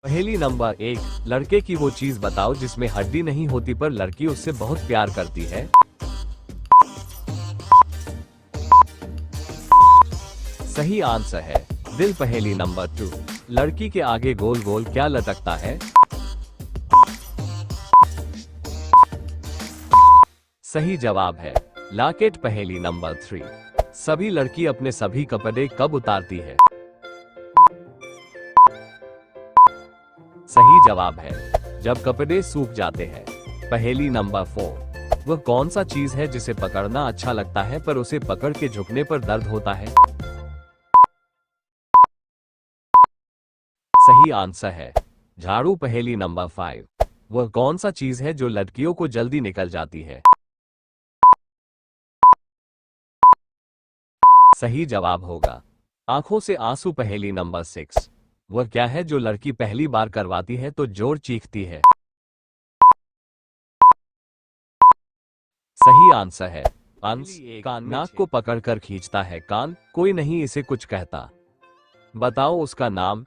पहेली नंबर 1। लड़के की वो चीज बताओ जिसमें हड्डी नहीं होती पर लड़की उससे बहुत प्यार करती है। सही आंसर है दिल। पहेली नंबर 2। लड़की के आगे गोल गोल क्या लटकता है? सही जवाब है लॉकेट। पहेली नंबर 3। सभी लड़की अपने सभी कपड़े कब उतारती है? सही जवाब है जब कपड़े सूख जाते हैं। पहेली नंबर 4। वह कौन सा चीज है जिसे पकड़ना अच्छा लगता है पर उसे पकड़ के झुकने पर दर्द होता है? सही आंसर है झाड़ू। पहेली नंबर 5। वह कौन सा चीज है जो लड़कियों को जल्दी निकल जाती है? सही जवाब होगा आंखों से आंसू। पहेली नंबर 6। वह क्या है जो लड़की पहली बार करवाती है तो जोर चीखती है? सही आंसर है अंश। कान नाक को पकड़कर खींचता है कान, कोई नहीं इसे कुछ कहता, बताओ उसका नाम।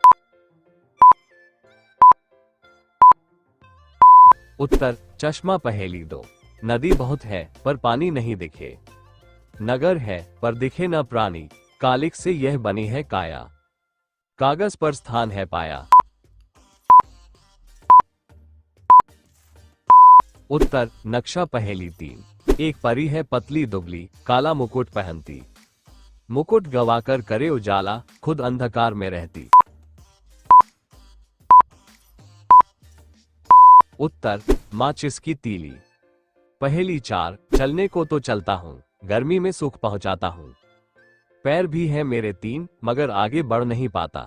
उत्तर चश्मा। पहेली 2। नदी बहुत है पर पानी नहीं दिखे, नगर है पर दिखे न प्राणी, कालिक से यह बनी है काया, कागज पर स्थान है पाया। उत्तर नक्शा। पहेली 3। एक परी है पतली दुबली, काला मुकुट पहनती, मुकुट गवाकर करे उजाला, खुद अंधकार में रहती। उत्तर माचिस की तीली। पहेली 4। चलने को तो चलता हूँ, गर्मी में सुख पहुंचाता हूँ, पैर भी है मेरे 3 मगर आगे बढ़ नहीं पाता।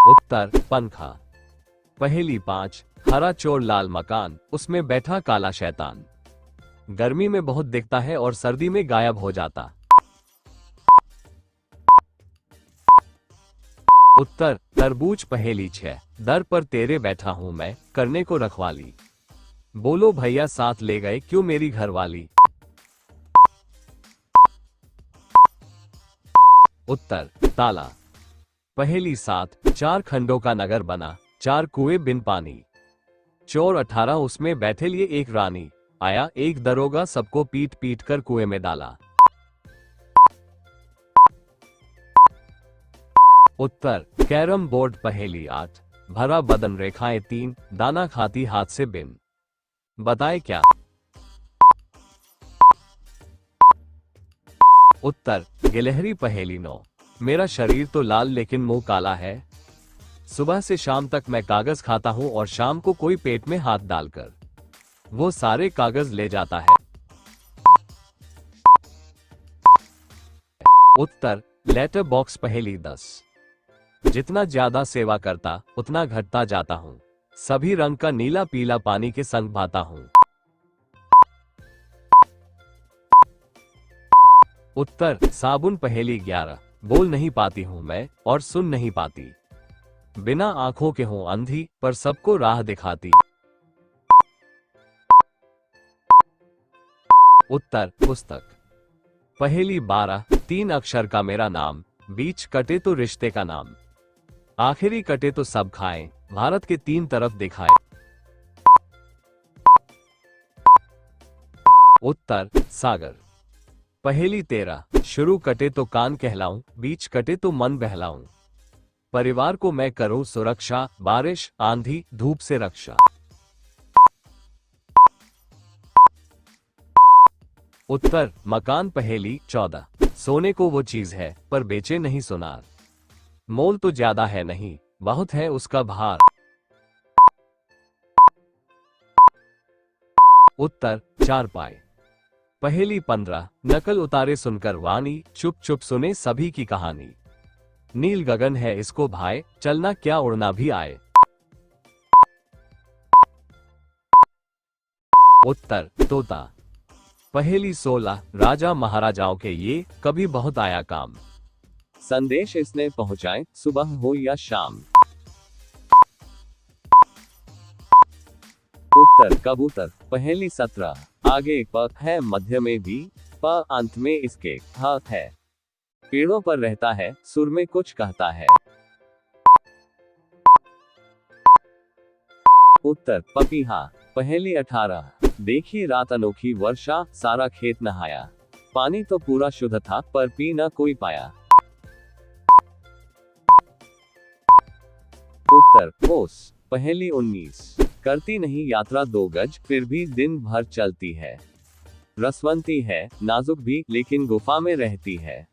उत्तर पंखा। पहेली 5। हरा चोर लाल मकान, उसमें बैठा काला शैतान, गर्मी में बहुत दिखता है और सर्दी में गायब हो जाता। उत्तर तरबूज। पहेली 6। दर पर तेरे बैठा हूं मैं, करने को रखवाली, बोलो भैया साथ ले गए क्यों मेरी घरवाली। उत्तर ताला। पहेली 7। 4 खंडों का नगर बना, 4 कुएं बिन पानी, चोर 18 उसमें बैठे लिए एक रानी, आया एक दरोगा सबको पीट पीट कर कुएं में डाला। उत्तर कैरम बोर्ड। पहेली 8। भरा बदन रेखाएं 3, दाना खाती हाथ से बिन, बताए क्या? उत्तर गिलहरी। पहेली 9। मेरा शरीर तो लाल लेकिन मुंह काला है, सुबह से शाम तक मैं कागज खाता हूं और शाम को कोई पेट में हाथ डालकर वो सारे कागज ले जाता है। उत्तर लेटर बॉक्स। पहेली 10। जितना ज्यादा सेवा करता उतना घटता जाता हूं, सभी रंग का नीला पीला पानी के संग भाता हूं। उत्तर साबुन। पहेली 11। बोल नहीं पाती हूं मैं और सुन नहीं पाती, बिना आंखों के हूं अंधी पर सबको राह दिखाती। उत्तर पुस्तक। पहेली 12। 3 अक्षर का मेरा नाम, बीच कटे तो रिश्ते का नाम, आखिरी कटे तो सब खाएं, भारत के 3 तरफ दिखाए। उत्तर सागर। पहेली 13। शुरू कटे तो कान कहलाऊं, बीच कटे तो मन बहलाऊं, परिवार को मैं करूं सुरक्षा, बारिश आंधी धूप से रक्षा। उत्तर मकान। पहेली 14। सोने को वो चीज है पर बेचे नहीं सुनार, मोल तो ज्यादा है नहीं बहुत है उसका भार। उत्तर चारपाई। पहेली 15। नकल उतारे सुनकर वाणी, चुप चुप सुने सभी की कहानी, नील गगन है इसको भाए, चलना क्या उड़ना भी आए। उत्तर तोता। पहेली 16। राजा महाराजाओं के ये कभी बहुत आया काम, संदेश इसने पहुंचाए सुबह हो या शाम। उत्तर कबूतर। पहेली 17। आगे प है मध्य में भी, प अंत में इसके ह है, पेड़ों पर रहता है, सुर में कुछ कहता है। उत्तर पपीहा। पहेली 18। देखी रात अनोखी वर्षा, सारा खेत नहाया। पानी तो पूरा शुद्ध था, पर पी न कोई पाया। उत्तर ओस। पहेली 19। करती नहीं यात्रा 2 गज, फिर भी दिन भर चलती है। रसवंती है, नाजुक भी, लेकिन गुफा में रहती है।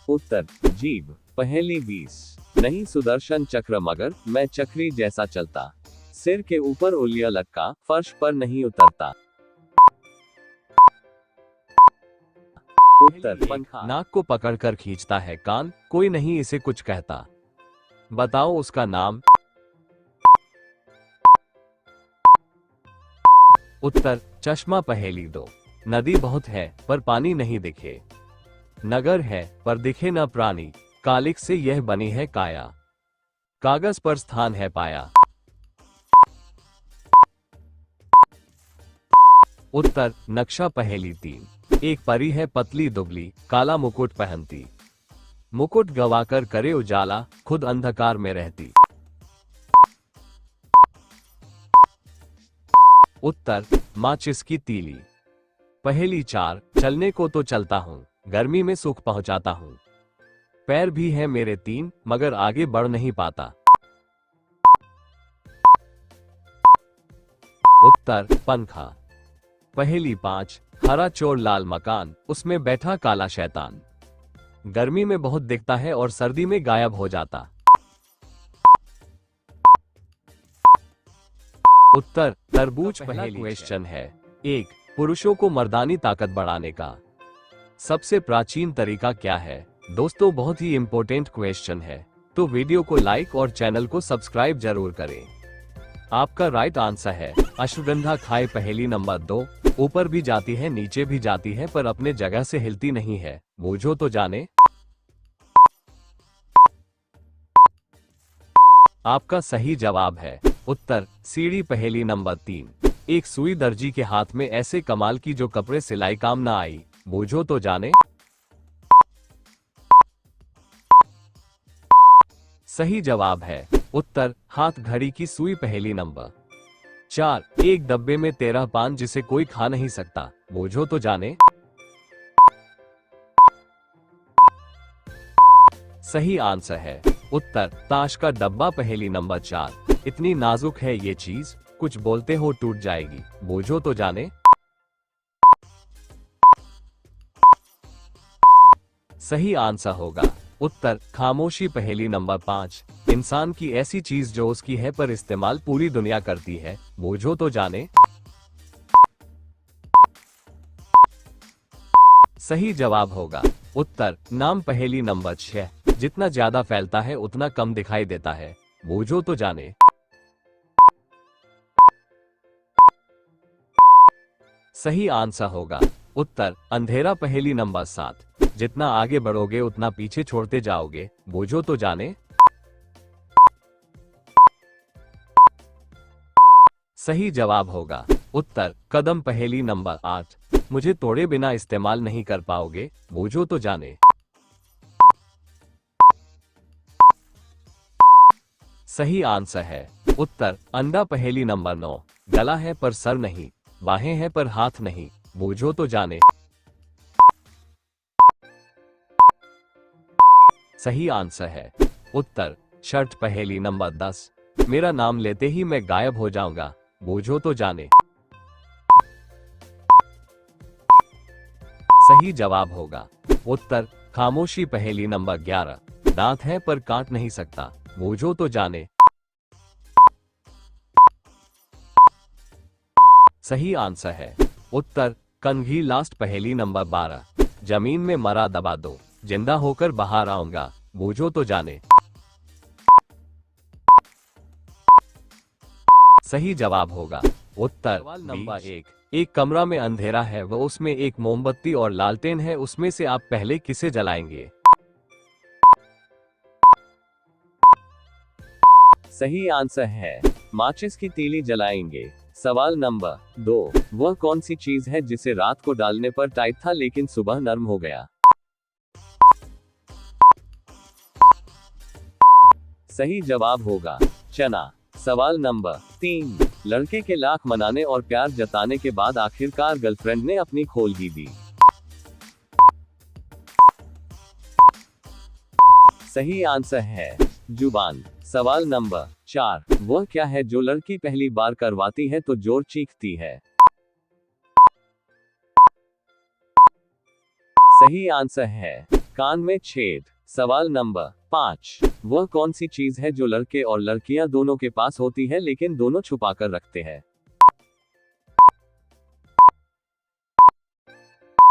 उत्तर जीभ। पहेली 20। नहीं सुदर्शन चक्र मगर, मैं चक्री जैसा चलता। सिर के ऊपर उलिया लटका, फर्श पर नहीं उतरता। उत्तर पंखा। नाक को पकड़कर खींचता है कान, कोई नहीं इसे कुछ कहता। बताओ उसका नाम। उत्तर चश्मा। पहेली 2। नदी बहुत है, पर पानी नहीं दिखे। नगर है, पर दिखे न प्राणी। कालिक से यह बनी है काया। कागज पर स्थान है पाया। उत्तर नक्शा। पहेली 3। एक परी है पतली दुबली, काला मुकुट पहनती। मुकुट गवाकर करे उजाला, खुद अंधकार में रहती। उत्तर माचिस की तीली। पहेली 4। चलने को तो चलता हूँ, गर्मी में सुख पहुंचाता हूँ। पैर भी है मेरे 3, मगर आगे बढ़ नहीं पाता। उत्तर पंखा। पहेली 5। हरा चोर लाल मकान, उसमें बैठा काला शैतान। गर्मी में बहुत दिखता है और सर्दी में गायब हो जाता। उत्तर तरबूज। पहला क्वेश्चन है 1। पुरुषों को मर्दानी ताकत बढ़ाने का सबसे प्राचीन तरीका क्या है? दोस्तों बहुत ही इंपॉर्टेंट क्वेश्चन है, तो वीडियो को लाइक और चैनल को सब्सक्राइब जरूर करें। आपका राइट आंसर है अश्वगंधा खाए। पहेली नंबर 2। ऊपर भी जाती है, नीचे भी जाती है, पर अपने जगह से हिलती नहीं है। बूझो तो जाने। आपका सही जवाब है उत्तर सीढ़ी। पहेली नंबर 3। एक सुई दर्जी के हाथ में ऐसे कमाल की जो कपड़े सिलाई काम ना आई। बूझो तो जाने। सही जवाब है उत्तर हाथ घड़ी की सुई। पहेली नंबर 4। एक डब्बे में 13 पान जिसे कोई खा नहीं सकता। बूझो तो जाने। सही आंसर है उत्तर ताश का डब्बा। पहेली नंबर 4। इतनी नाजुक है ये चीज, कुछ बोलते हो टूट जाएगी। बूझो तो जाने। सही आंसर होगा उत्तर खामोशी। पहेली नंबर 5। इंसान की ऐसी चीज जो उसकी है पर इस्तेमाल पूरी दुनिया करती है। बूझो तो जाने। सही जवाब होगा उत्तर नाम। पहेली नंबर 6। जितना ज्यादा फैलता है उतना कम दिखाई देता है। बूझो तो जाने। सही आंसर होगा उत्तर अंधेरा। पहेली नंबर 7। जितना आगे बढ़ोगे उतना पीछे छोड़ते जाओगे। बूझो तो जाने। सही जवाब होगा उत्तर कदम। पहेली नंबर 8। मुझे तोड़े बिना इस्तेमाल नहीं कर पाओगे। बूझो तो जाने। सही आंसर है उत्तर अंडा। पहेली नंबर 9। गला है पर सर नहीं, बाहें हैं पर हाथ नहीं। बूझो तो जाने। सही आंसर है उत्तर शर्ट। पहेली नंबर 10। मेरा नाम लेते ही मैं गायब हो जाऊंगा। बूझो तो जाने। सही जवाब होगा उत्तर खामोशी। पहेली नंबर 11। दांत है पर काट नहीं सकता। बूझो तो जाने। सही आंसर है उत्तर कंघी। लास्ट। पहेली नंबर 12। जमीन में मरा दबा दो, जिंदा होकर बाहर आऊंगा। बूझो तो जाने। सही जवाब होगा उत्तर सवाल नंबर 1। एक कमरा में अंधेरा है, वह उसमें एक मोमबत्ती और लालटेन है। उसमें से आप पहले किसे जलाएंगे? सही आंसर है माचिस की तीली जलाएंगे। सवाल नंबर 2, वह कौन सी चीज है जिसे रात को डालने पर टाइट था लेकिन सुबह नरम हो गया? सही जवाब होगा चना। सवाल नंबर 3, लड़के के लाख मनाने और प्यार जताने के बाद आखिरकार गर्लफ्रेंड ने अपनी खोल ही दी। सही आंसर है जुबान। सवाल नंबर 4, वह क्या है जो लड़की पहली बार करवाती है तो जोर चीखती है? सही आंसर है कान में छेद। सवाल नंबर 5, वह कौन सी चीज है जो लड़के और लड़कियां दोनों के पास होती है लेकिन दोनों छुपा कर रखते हैं?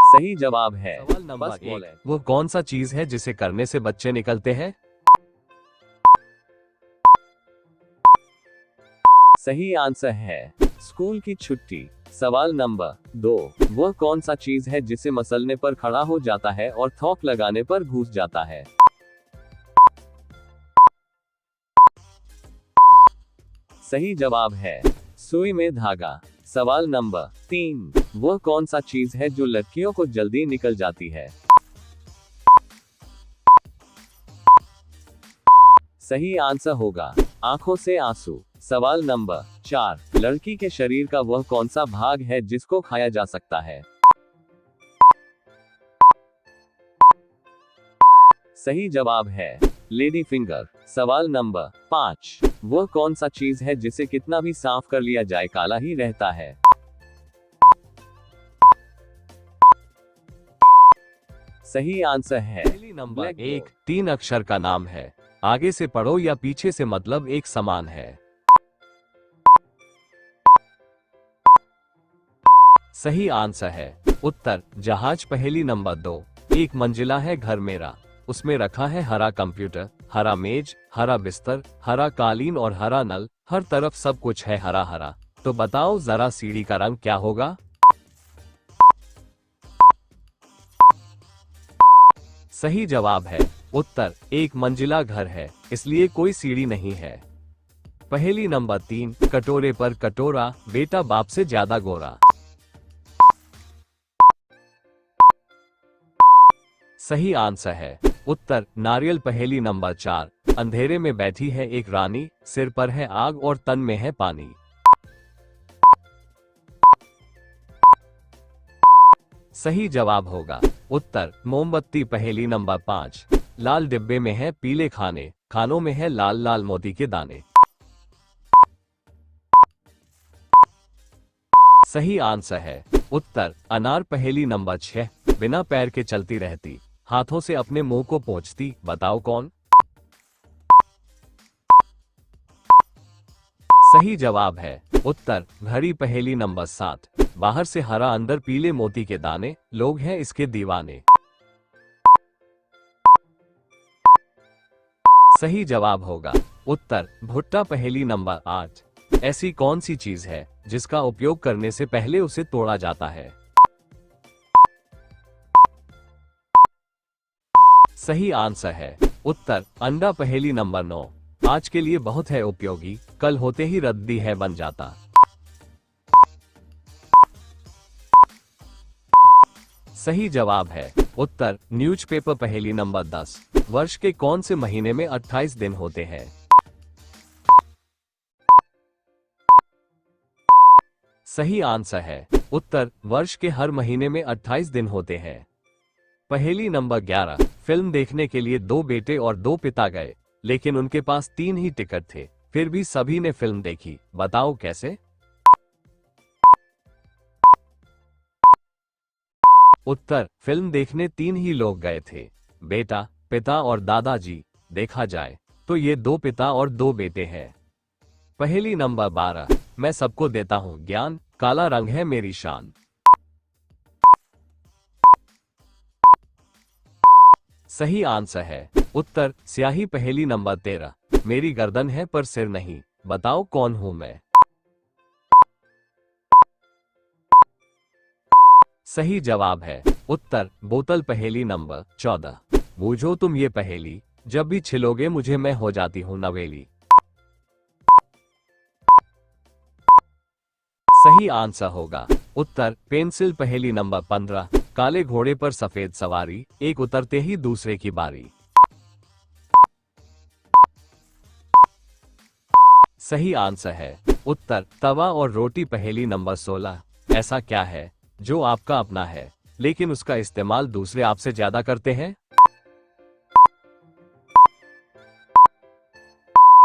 सही जवाब है सवाल नंबर 1, वो कौन सा चीज है जिसे करने से बच्चे निकलते हैं? सही आंसर है स्कूल की छुट्टी। सवाल नंबर 2, वह कौन सा चीज है जिसे मसलने पर खड़ा हो जाता है और थोक लगाने पर घुस जाता है? सही जवाब है सुई में धागा। सवाल नंबर 3, वह कौन सा चीज है जो लड़कियों को जल्दी निकल जाती है? सही आंसर होगा आंखों से आंसू। सवाल नंबर 4, लड़की के शरीर का वह कौन सा भाग है जिसको खाया जा सकता है? सही जवाब है लेडी फिंगर। सवाल नंबर 5, वह कौन सा चीज है जिसे कितना भी साफ कर लिया जाए काला ही रहता है? सही आंसर है नंबर 1, 3 अक्षर का नाम है, आगे से पढ़ो या पीछे से मतलब एक समान है। सही आंसर है उत्तर जहाज। पहेली नंबर 2, एक मंजिला है घर मेरा, उसमें रखा है हरा कंप्यूटर, हरा मेज, हरा बिस्तर, हरा कालीन और हरा नल, हर तरफ सब कुछ है हरा हरा, तो बताओ जरा सीढ़ी का रंग क्या होगा? सही जवाब है उत्तर एक मंजिला घर है, इसलिए कोई सीढ़ी नहीं है। पहेली नंबर 3, कटोरे पर कटोरा, बेटा बाप से ज्यादा गोरा। सही आंसर है उत्तर नारियल। पहेली नंबर 4, अंधेरे में बैठी है एक रानी, सिर पर है आग और तन में है पानी। सही जवाब होगा उत्तर मोमबत्ती। पहेली नंबर 5, लाल डिब्बे में है पीले खाने, खानों में है लाल लाल मोती के दाने। सही आंसर है उत्तर अनार। पहेली नंबर 6, बिना पैर के चलती रहती, हाथों से अपने मुंह को पोंछती, बताओ कौन? सही जवाब है उत्तर घड़ी। पहेली नंबर 7, बाहर से हरा अंदर पीले मोती के दाने, लोग हैं इसके दीवाने। सही जवाब होगा उत्तर भुट्टा। पहेली नंबर 8, ऐसी कौन सी चीज है जिसका उपयोग करने से पहले उसे तोड़ा जाता है? सही आंसर है उत्तर अंडा। पहेली नंबर 9, आज के लिए बहुत है उपयोगी, कल होते ही रद्दी है बन जाता। सही जवाब है उत्तर न्यूज़पेपर। पहेली नंबर 10, वर्ष के कौन से महीने में 28 दिन होते हैं? सही आंसर है उत्तर वर्ष के हर महीने में 28 दिन होते हैं। पहेली नंबर 11, फिल्म देखने के लिए 2 बेटे और 2 पिता गए, लेकिन उनके पास 3 ही टिकट थे, फिर भी सभी ने फिल्म देखी, बताओ कैसे? उत्तर फिल्म देखने 3 ही लोग गए थे, बेटा, पिता और दादाजी। देखा जाए तो ये 2 पिता और 2 बेटे हैं। पहेली नंबर 12, मैं सबको देता हूँ ज्ञान, काला रंग है मेरी शान। सही आंसर है उत्तर स्याही। पहेली नंबर 13, मेरी गर्दन है पर सिर नहीं, बताओ कौन हूं मैं? सही जवाब है उत्तर बोतल। पहेली नंबर 14, बूझो तुम ये पहेली, जब भी छिलोगे मुझे मैं हो जाती हूँ नवेली। सही आंसर होगा उत्तर पेंसिल। पहेली नंबर 15, काले घोड़े पर सफेद सवारी, एक उतरते ही दूसरे की बारी। सही आंसर है उत्तर तवा और रोटी। पहेली नंबर 16, ऐसा क्या है जो आपका अपना है लेकिन उसका इस्तेमाल दूसरे आपसे ज्यादा करते हैं?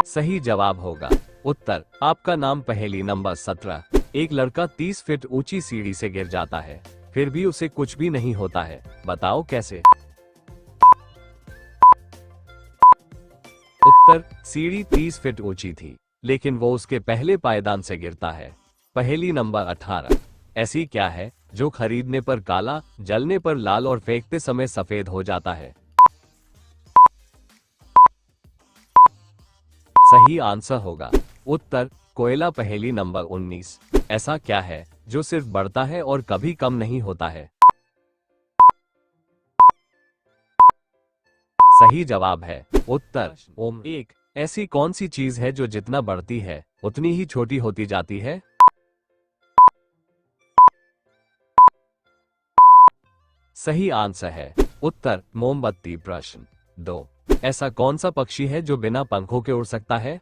सही जवाब होगा उत्तर आपका नाम। पहेली नंबर 17, एक लड़का 30 फीट ऊंची सीढ़ी से गिर जाता है फिर भी उसे कुछ भी नहीं होता है, बताओ कैसे? उत्तर सीढ़ी 30 फीट ऊंची थी लेकिन वो उसके पहले पायदान से गिरता है। पहेली नंबर 18, ऐसी क्या है जो खरीदने पर काला, जलने पर लाल और फेंकते समय सफेद हो जाता है? सही आंसर होगा उत्तर कोयला। पहेली नंबर 19, ऐसा क्या है जो सिर्फ बढ़ता है और कभी कम नहीं होता है? सही जवाब है उत्तर ओम। एक ऐसी कौन सी चीज है जो जितना बढ़ती है उतनी ही छोटी होती जाती है? सही आंसर है उत्तर मोमबत्ती। प्रश्न 2, ऐसा कौन सा पक्षी है जो बिना पंखों के उड़ सकता है?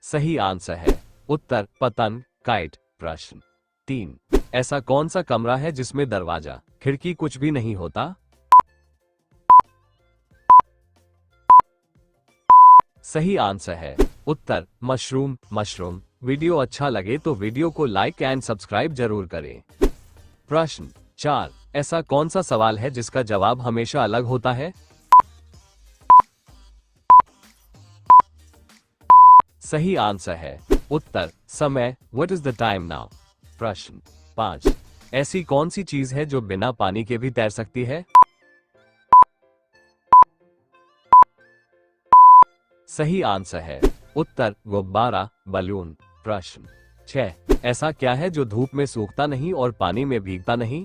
सही आंसर है उत्तर पतंग, काइट। प्रश्न 3, ऐसा कौन सा कमरा है जिसमें दरवाजा, खिड़की कुछ भी नहीं होता? सही आंसर है उत्तर मशरूम। मशरूम। वीडियो अच्छा लगे तो वीडियो को लाइक एंड सब्सक्राइब जरूर करें। प्रश्न 4, ऐसा कौन सा सवाल है जिसका जवाब हमेशा अलग होता है? सही आंसर है उत्तर समय। What is the time now? प्रश्न 5, ऐसी कौन सी चीज है जो बिना पानी के भी तैर सकती है? सही आंसर है उत्तर गुब्बारा, बलून। प्रश्न 6, ऐसा क्या है जो धूप में सूखता नहीं और पानी में भीगता नहीं?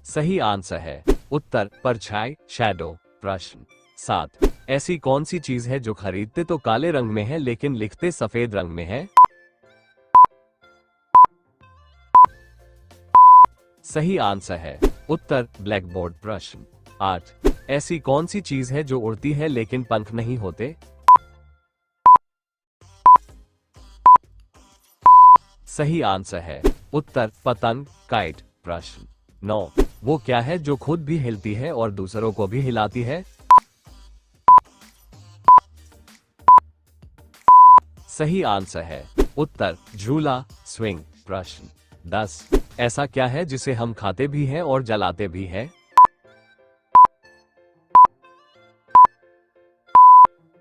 सही आंसर है उत्तर परछाई, शैडो। प्रश्न 7, ऐसी कौन सी चीज है जो खरीदते तो काले रंग में है लेकिन लिखते सफेद रंग में है? सही आंसर है उत्तर ब्लैक बोर्ड। प्रश्न 8, ऐसी कौन सी चीज है जो उड़ती है लेकिन पंख नहीं होते? सही आंसर है उत्तर पतंग, काइट। प्रश्न 9, वो क्या है जो खुद भी हिलती है और दूसरों को भी हिलाती है? सही आंसर है उत्तर झूला, स्विंग। प्रश्न 10, ऐसा क्या है जिसे हम खाते भी हैं और जलाते भी हैं?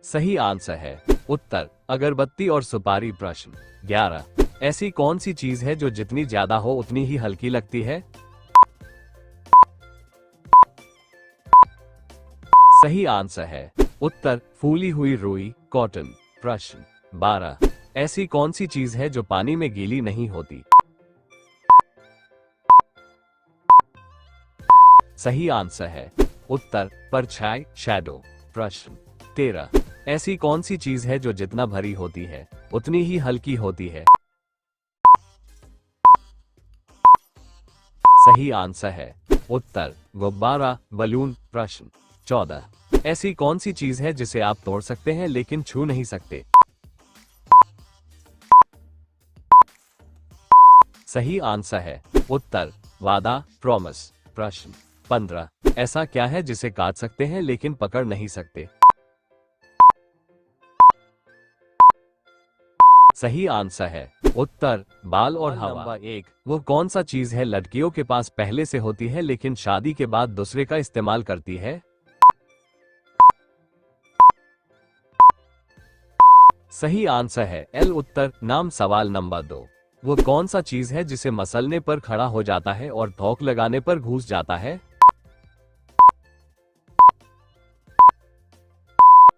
सही आंसर है उत्तर अगरबत्ती और सुपारी। प्रश्न 11, ऐसी कौन सी चीज है जो जितनी ज्यादा हो उतनी ही हल्की लगती है? सही आंसर है उत्तर फूली हुई रुई, कॉटन। प्रश्न 12, ऐसी कौन सी चीज है जो पानी में गीली नहीं होती? सही आंसर है उत्तर परछाई, शैडो। प्रश्न 13, ऐसी कौन सी चीज है जो जितना भरी होती है उतनी ही हल्की होती है? सही आंसर है उत्तर गुब्बारा, बलून। प्रश्न 14, ऐसी कौन सी चीज है जिसे आप तोड़ सकते हैं लेकिन छू नहीं सकते? सही आंसर है उत्तर वादा, प्रॉमिस। प्रश्न 15, ऐसा क्या है जिसे काट सकते हैं लेकिन पकड़ नहीं सकते? सही आंसर है उत्तर बाल और हवा। नंबर 1, वो कौन सा चीज है लड़कियों के पास पहले से होती है लेकिन शादी के बाद दूसरे का इस्तेमाल करती है? सही आंसर है एल, उत्तर नाम। सवाल नंबर 2, वो कौन सा चीज है जिसे मसलने पर खड़ा हो जाता है और थोक लगाने पर घुस जाता है?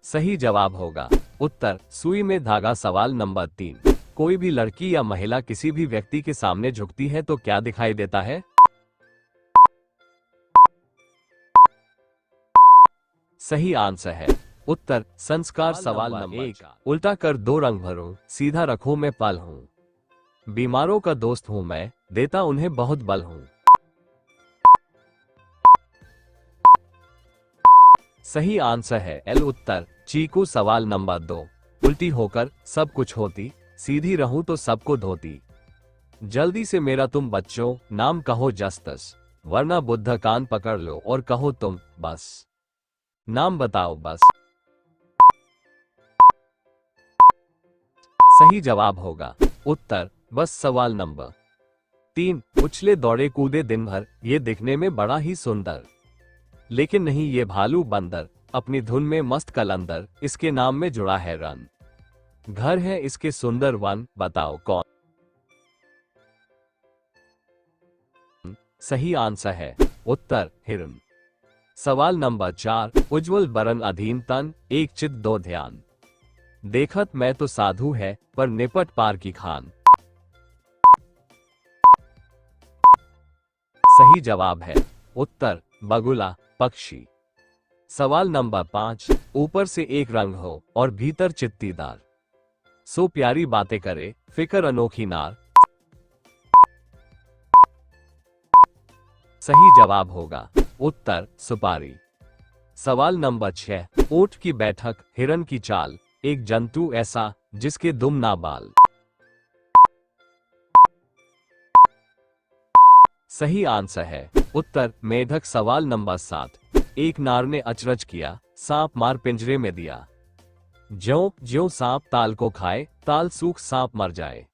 सही जवाब होगा उत्तर सुई में धागा। सवाल नंबर 3, कोई भी लड़की या महिला किसी भी व्यक्ति के सामने झुकती है तो क्या दिखाई देता है? सही आंसर है उत्तर संस्कार। सवाल नंबर 1, उल्टा कर 2 रंग भरो, सीधा रखो मैं पल हूँ। बीमारों का दोस्त हूँ मैं, देता उन्हें बहुत बल हूँ। सही आंसर है एल उत्तर चीकू। सवाल नंबर 2, उल्टी होकर सब कुछ होती, सीधी रहूं तो सबको धोती। जल्दी से मेरा तुम बच्चों, नाम कहो जस्तस, वरना बुद्ध कान पकड़ लो और कहो तुम बस। नाम बताओ बस। सही जवाब होगा उत्तर बस। सवाल नंबर 3, उछले दौड़े कूदे दिन भर, ये दिखने में बड़ा ही सुंदर, लेकिन नहीं ये भालू बंदर, अपनी धुन में मस्त कलंदर, इसके नाम में जुड़ा है रन, घर है इसके सुंदर वन, बताओ कौन। सही आंसर है उत्तर हिरन। सवाल नंबर 4, उज्जवल बरन अधीन तन, एक चित दो ध्यान, देखत मैं तो साधु है, पर निपट पार की खान। सही जवाब है उत्तर बगुला पक्षी। सवाल नंबर 5, ऊपर से एक रंग हो और भीतर चित्तीदार, सो प्यारी बातें करे फिकर अनोखी नार। सही जवाब होगा उत्तर सुपारी। सवाल नंबर 6, ऊंट की बैठक हिरन की चाल, एक जंतु ऐसा जिसके दुम ना बाल। सही आंसर है उत्तर मेढक। सवाल नंबर 7, एक नार ने अचरज किया, सांप मार पिंजरे में दिया, ज्यों ज्यों सांप ताल को खाए, ताल सूख सांप मर जाए।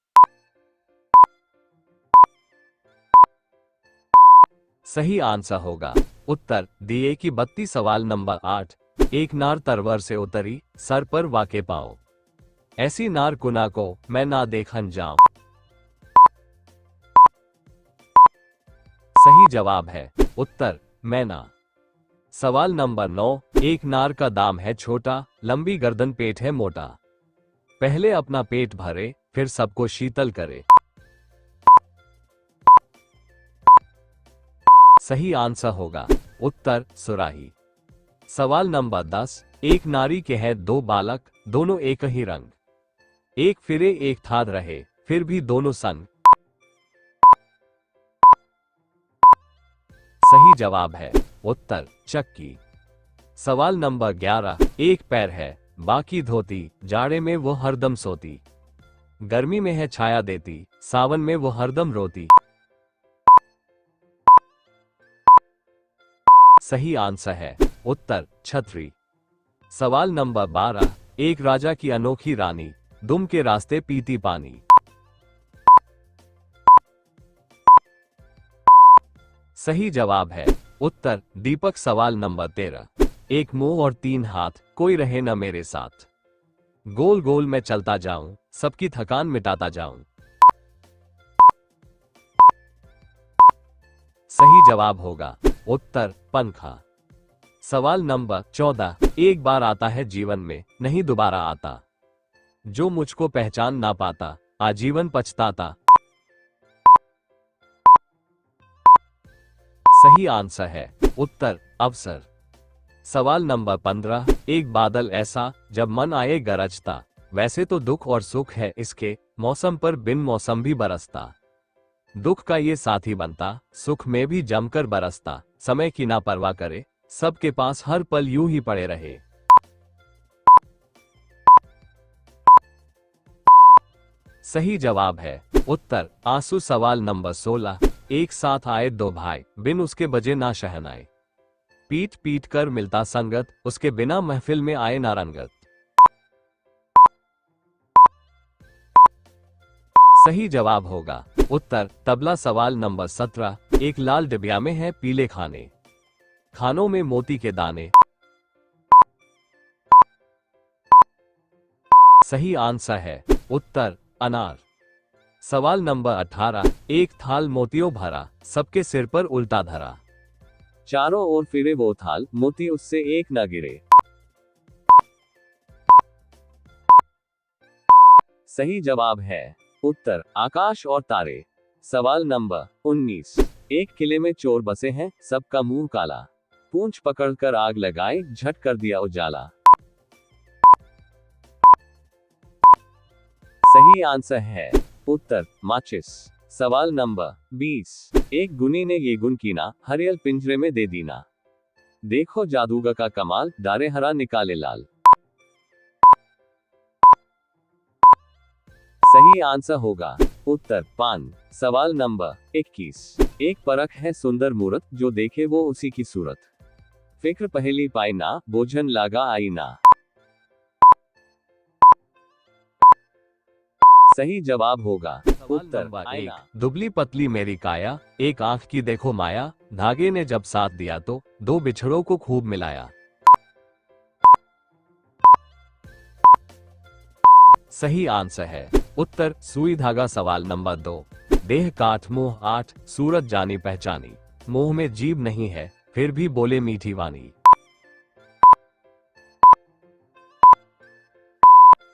सही आंसर होगा उत्तर दिए की बत्ती। सवाल नंबर 8, एक नार तरवर से उतरी, सर पर वाके पाओ, ऐसी नार कुना को मैं ना देखन जाऊं। सही जवाब है उत्तर मैना। सवाल नंबर 9, एक नार का दाम है छोटा, लंबी गर्दन पेट है मोटा, पहले अपना पेट भरे फिर सबको शीतल करे। सही आंसर होगा उत्तर सुराही। सवाल नंबर 10, एक नारी के हैं 2 बालक, दोनों एक ही रंग, एक फिरे एक ठाड़ रहे, फिर भी दोनों संग। सही जवाब है उत्तर चक्की। सवाल नंबर 11, एक पैर है बाकी धोती, जाड़े में वो हरदम सोती, गर्मी में है छाया देती, सावन में वो हरदम रोती। सही आंसर है उत्तर छतरी। सवाल नंबर 12, एक राजा की अनोखी रानी, दुम के रास्ते पीती पानी। सही जवाब है उत्तर दीपक। सवाल नंबर 13, एक मुंह और 3 हाथ, कोई रहे न मेरे साथ, गोल गोल मैं चलता जाऊं, सबकी थकान मिटाता जाऊं। सही जवाब होगा उत्तर पंखा। सवाल नंबर 14, एक बार आता है जीवन में, नहीं दोबारा आता, जो मुझको पहचान ना पाता, आजीवन पछताता। सही आंसर है उत्तर अवसर। सवाल नंबर 15, एक बादल ऐसा जब मन आए गरजता, वैसे तो दुख और सुख है इसके, मौसम पर बिन मौसम भी बरसता, दुख का ये साथी बनता, सुख में भी जमकर बरसता, समय की ना परवाह करे, सबके पास हर पल यूं ही पड़े रहे। सही जवाब है उत्तर आंसू। सवाल नंबर 16, एक साथ आए 2 भाई, बिन उसके बजे ना शहनाई, पीट पीट कर मिलता संगत, उसके बिना महफिल में आए ना रंगत। सही जवाब होगा उत्तर तबला। सवाल नंबर 17, एक लाल डिबिया में है पीले खाने, खानों में मोती के दाने। सही आंसर है उत्तर अनार। सवाल नंबर 18, एक थाल मोतियों भरा, सबके सिर पर उल्टा धरा, चारों ओर फिरे वो थाल, मोती उससे एक न गिरे। सही जवाब है उत्तर आकाश और तारे। सवाल नंबर 19, एक किले में चोर बसे हैं, सबका मुंह काला, पूंछ पकड़कर आग लगाए, झट कर दिया उजाला। सही आंसर है उत्तर माचिस। सवाल नंबर 20। एक गुनी ने ये गुन कीना, हरियल पिंजरे में दे दीना। देखो जादूगर का कमाल, डारे हरा निकाले लाल। सही आंसर होगा उत्तर पान। सवाल नंबर 21। एक परख है सुंदर मूरत, जो देखे वो उसी की सूरत। फिक्र पहेली पाई ना, बोझन लागा आई ना। सही जवाब होगा उत्तर आईना। दुबली पतली मेरी काया, एक आंख की देखो माया। धागे ने जब साथ दिया तो दो बिछड़ों को खूब मिलाया। सही आंसर है उत्तर सुई धागा। सवाल नंबर 2। देह काठ मुंह आठ, सूरत जानी पहचानी। मुंह में जीभ नहीं है, फिर भी बोले मीठी वाणी।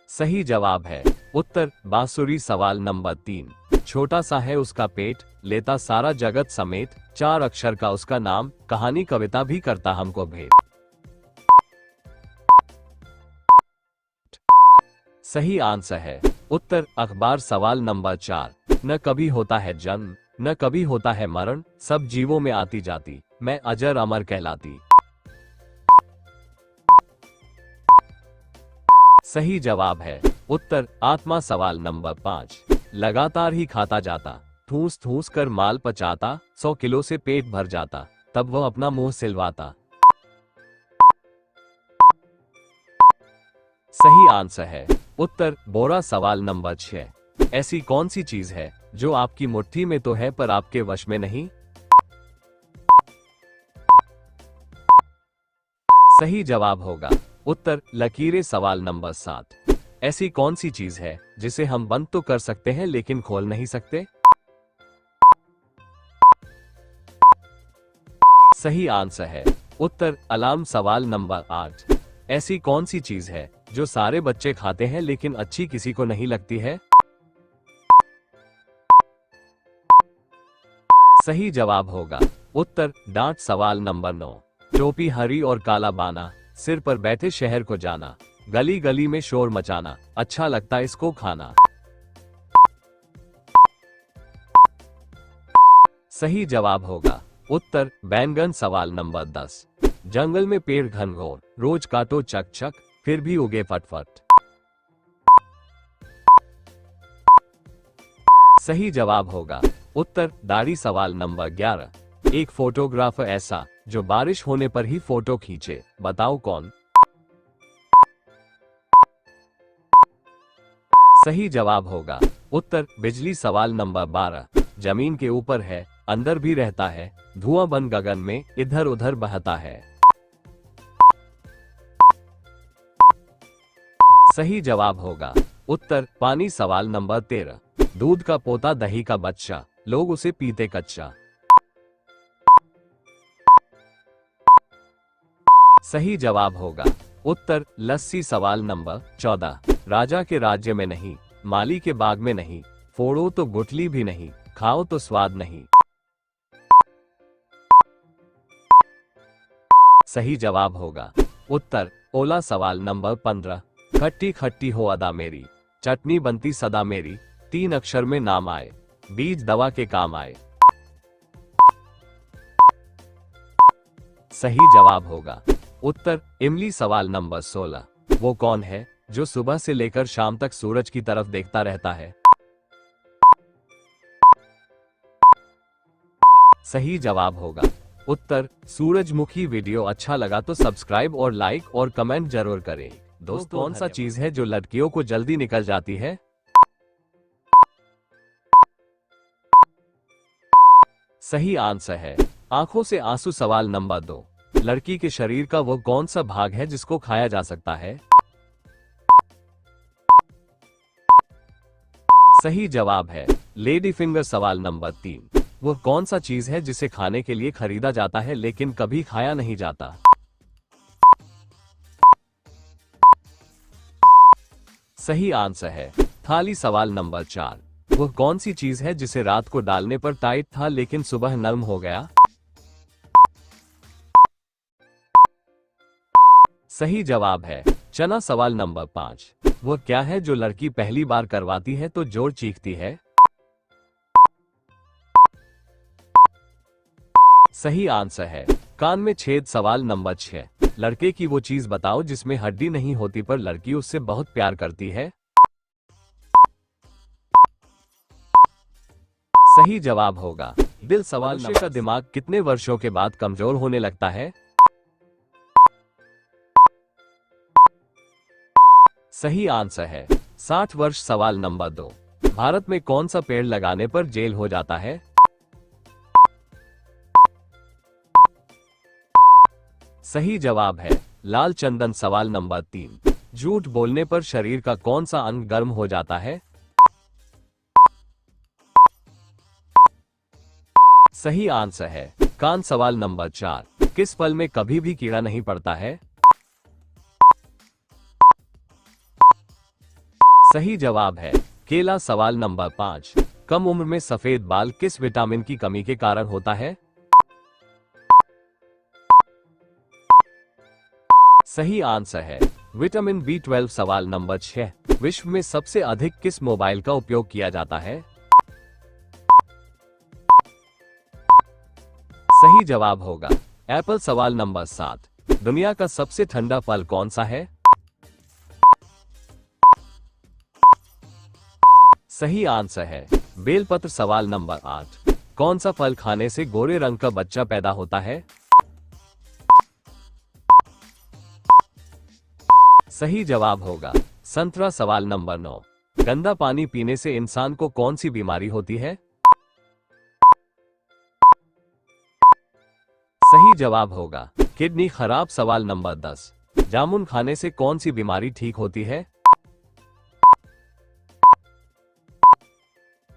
सही जवाब है उत्तर बांसुरी। सवाल नंबर 3। छोटा सा है उसका पेट, लेता सारा जगत समेत। 4 अक्षर का उसका नाम, कहानी कविता भी करता हमको भेंट। सही आंसर है उत्तर अखबार। सवाल नंबर 4। न कभी होता है जन्म, न कभी होता है मरण। सब जीवों में आती जाती, मैं अजर अमर कहलाती। सही जवाब है उत्तर आत्मा। सवाल नंबर 5। लगातार ही खाता जाता, ठूस ठूस कर माल पचाता। 100 किलो से पेट भर जाता, तब वह अपना मुंह सिलवाता। सही आंसर है उत्तर बोरा। सवाल नंबर 6। ऐसी कौन सी चीज है जो आपकी मुट्ठी में तो है पर आपके वश में नहीं। सही जवाब होगा उत्तर लकीरें। सवाल नंबर 7। ऐसी कौन सी चीज है जिसे हम बंद तो कर सकते हैं लेकिन खोल नहीं सकते। सही आंसर है उत्तर अलार्म। सवाल नंबर 8। ऐसी कौन सी चीज है जो सारे बच्चे खाते हैं लेकिन अच्छी किसी को नहीं लगती है। सही जवाब होगा उत्तर डांट। सवाल नंबर 9। टोपी हरी और काला बाना, सिर पर बैठे शहर को जाना। गली गली में शोर मचाना, अच्छा लगता इसको खाना। सही जवाब होगा उत्तर बैंगन। सवाल नंबर 10। जंगल में पेड़ घनघोर, रोज काटो चक चक, फिर भी उगे फटफट। सही जवाब होगा उत्तर दाढ़ी। सवाल नंबर 11। एक फोटोग्राफर ऐसा जो बारिश होने पर ही फोटो खींचे, बताओ कौन। सही जवाब होगा उत्तर बिजली। सवाल नंबर 12। जमीन के ऊपर है, अंदर भी रहता है। धुआं बन गगन में इधर उधर बहता है। सही जवाब होगा उत्तर पानी। सवाल नंबर 13। दूध का पोता दही का बच्चा, लोग उसे पीते कच्चा। सही जवाब होगा उत्तर लस्सी। सवाल नंबर 14। राजा के राज्य में नहीं, माली के बाग में नहीं। फोड़ो तो गुठली भी नहीं, खाओ तो स्वाद नहीं। सही जवाब होगा उत्तर ओला। सवाल नंबर 15। खट्टी खट्टी हो अदा मेरी, चटनी बनती सदा मेरी। 3 अक्षर में नाम आए, बीज दवा के काम आए। सही जवाब होगा उत्तर इमली। सवाल नंबर 16। वो कौन है जो सुबह से लेकर शाम तक सूरज की तरफ देखता रहता है। सही जवाब होगा उत्तर सूरजमुखी। वीडियो अच्छा लगा तो सब्सक्राइब और लाइक और कमेंट जरूर करें। दोस्तों कौन सा चीज है जो लड़कियों को जल्दी निकल जाती है। सही आंसर है आंखों से आंसू। सवाल नंबर 2। लड़की के शरीर का वो कौन सा भाग है जिसको खाया जा सकता है। सही जवाब है लेडी फिंगर। सवाल नंबर 3। वो कौन सा चीज है जिसे खाने के लिए खरीदा जाता है लेकिन कभी खाया नहीं जाता। सही आंसर है थाली। सवाल नंबर 4। वो कौन सी चीज है जिसे रात को डालने पर टाइट था लेकिन सुबह नरम हो गया। सही जवाब है चना। सवाल नंबर 5, वह क्या है जो लड़की पहली बार करवाती है तो जोर चीखती है? सही आंसर है कान में छेद। सवाल नंबर 6, लड़के की वो चीज बताओ जिसमें हड्डी नहीं होती पर लड़की उससे बहुत प्यार करती है। सही जवाब होगा दिल। सवाल मनुष्य का दिमाग कितने वर्षों के बाद कमजोर होने लगता है? सही आंसर है 60 वर्ष। सवाल नंबर 2, भारत में कौन सा पेड़ लगाने पर जेल हो जाता है? सही जवाब है लाल चंदन। सवाल नंबर 3, झूठ बोलने पर शरीर का कौन सा अंग गर्म हो जाता है? सही आंसर है कान। सवाल नंबर 4, किस फल में कभी भी कीड़ा नहीं पड़ता है? सही जवाब है केला। सवाल नंबर 5, कम उम्र में सफेद बाल किस विटामिन की कमी के कारण होता है? सही आंसर है विटामिन B12। सवाल नंबर 6, विश्व में सबसे अधिक किस मोबाइल का उपयोग किया जाता है? सही जवाब होगा एप्पल। सवाल नंबर 7, दुनिया का सबसे ठंडा फल कौन सा है? सही आंसर है बेलपत्र। सवाल नंबर 8, कौन सा फल खाने से गोरे रंग का बच्चा पैदा होता है? सही जवाब होगा संतरा। सवाल नंबर 9, गंदा पानी पीने से इंसान को कौन सी बीमारी होती है? सही जवाब होगा किडनी खराब। सवाल नंबर 10, जामुन खाने से कौन सी बीमारी ठीक होती है?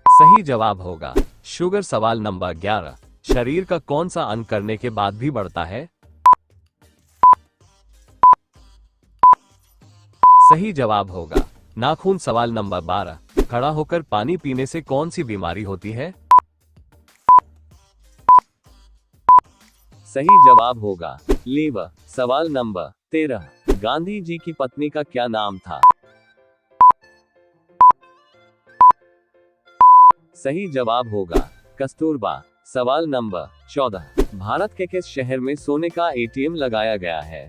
सही जवाब होगा शुगर। सवाल नंबर 11, शरीर का कौन सा अंग करने के बाद भी बढ़ता है? सही जवाब होगा नाखून। सवाल नंबर 12, खड़ा होकर पानी पीने से कौन सी बीमारी होती है? सही जवाब होगा लीवर। सवाल नंबर 13, गांधी जी की पत्नी का क्या नाम था? सही जवाब होगा कस्तूरबा। सवाल नंबर 14, भारत के किस शहर में सोने का ATM लगाया गया है?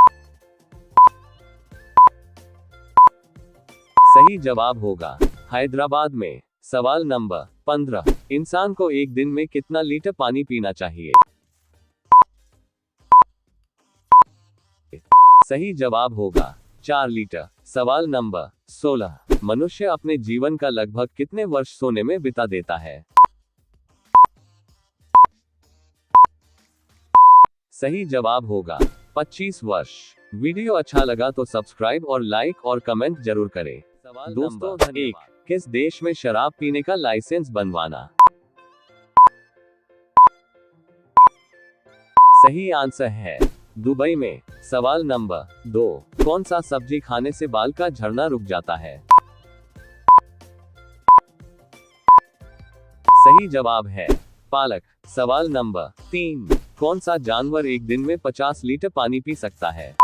सही जवाब होगा हैदराबाद में। सवाल नंबर 15, इंसान को एक दिन में कितना लीटर पानी पीना चाहिए? सही जवाब होगा 4 लीटर। सवाल नंबर 16, मनुष्य अपने जीवन का लगभग कितने वर्ष सोने में बिता देता है? सही जवाब होगा 25 वर्ष। वीडियो अच्छा लगा तो सब्सक्राइब और लाइक और कमेंट जरूर करें। दोस्तों, 1, किस देश में शराब पीने का लाइसेंस बनवाना? सही आंसर है दुबई में। सवाल नंबर 2, कौन सा सब्जी खाने से बाल का झड़ना रुक जाता है? सही जवाब है पालक। सवाल नंबर 3, कौन सा जानवर एक दिन में 50 लीटर पानी पी सकता है?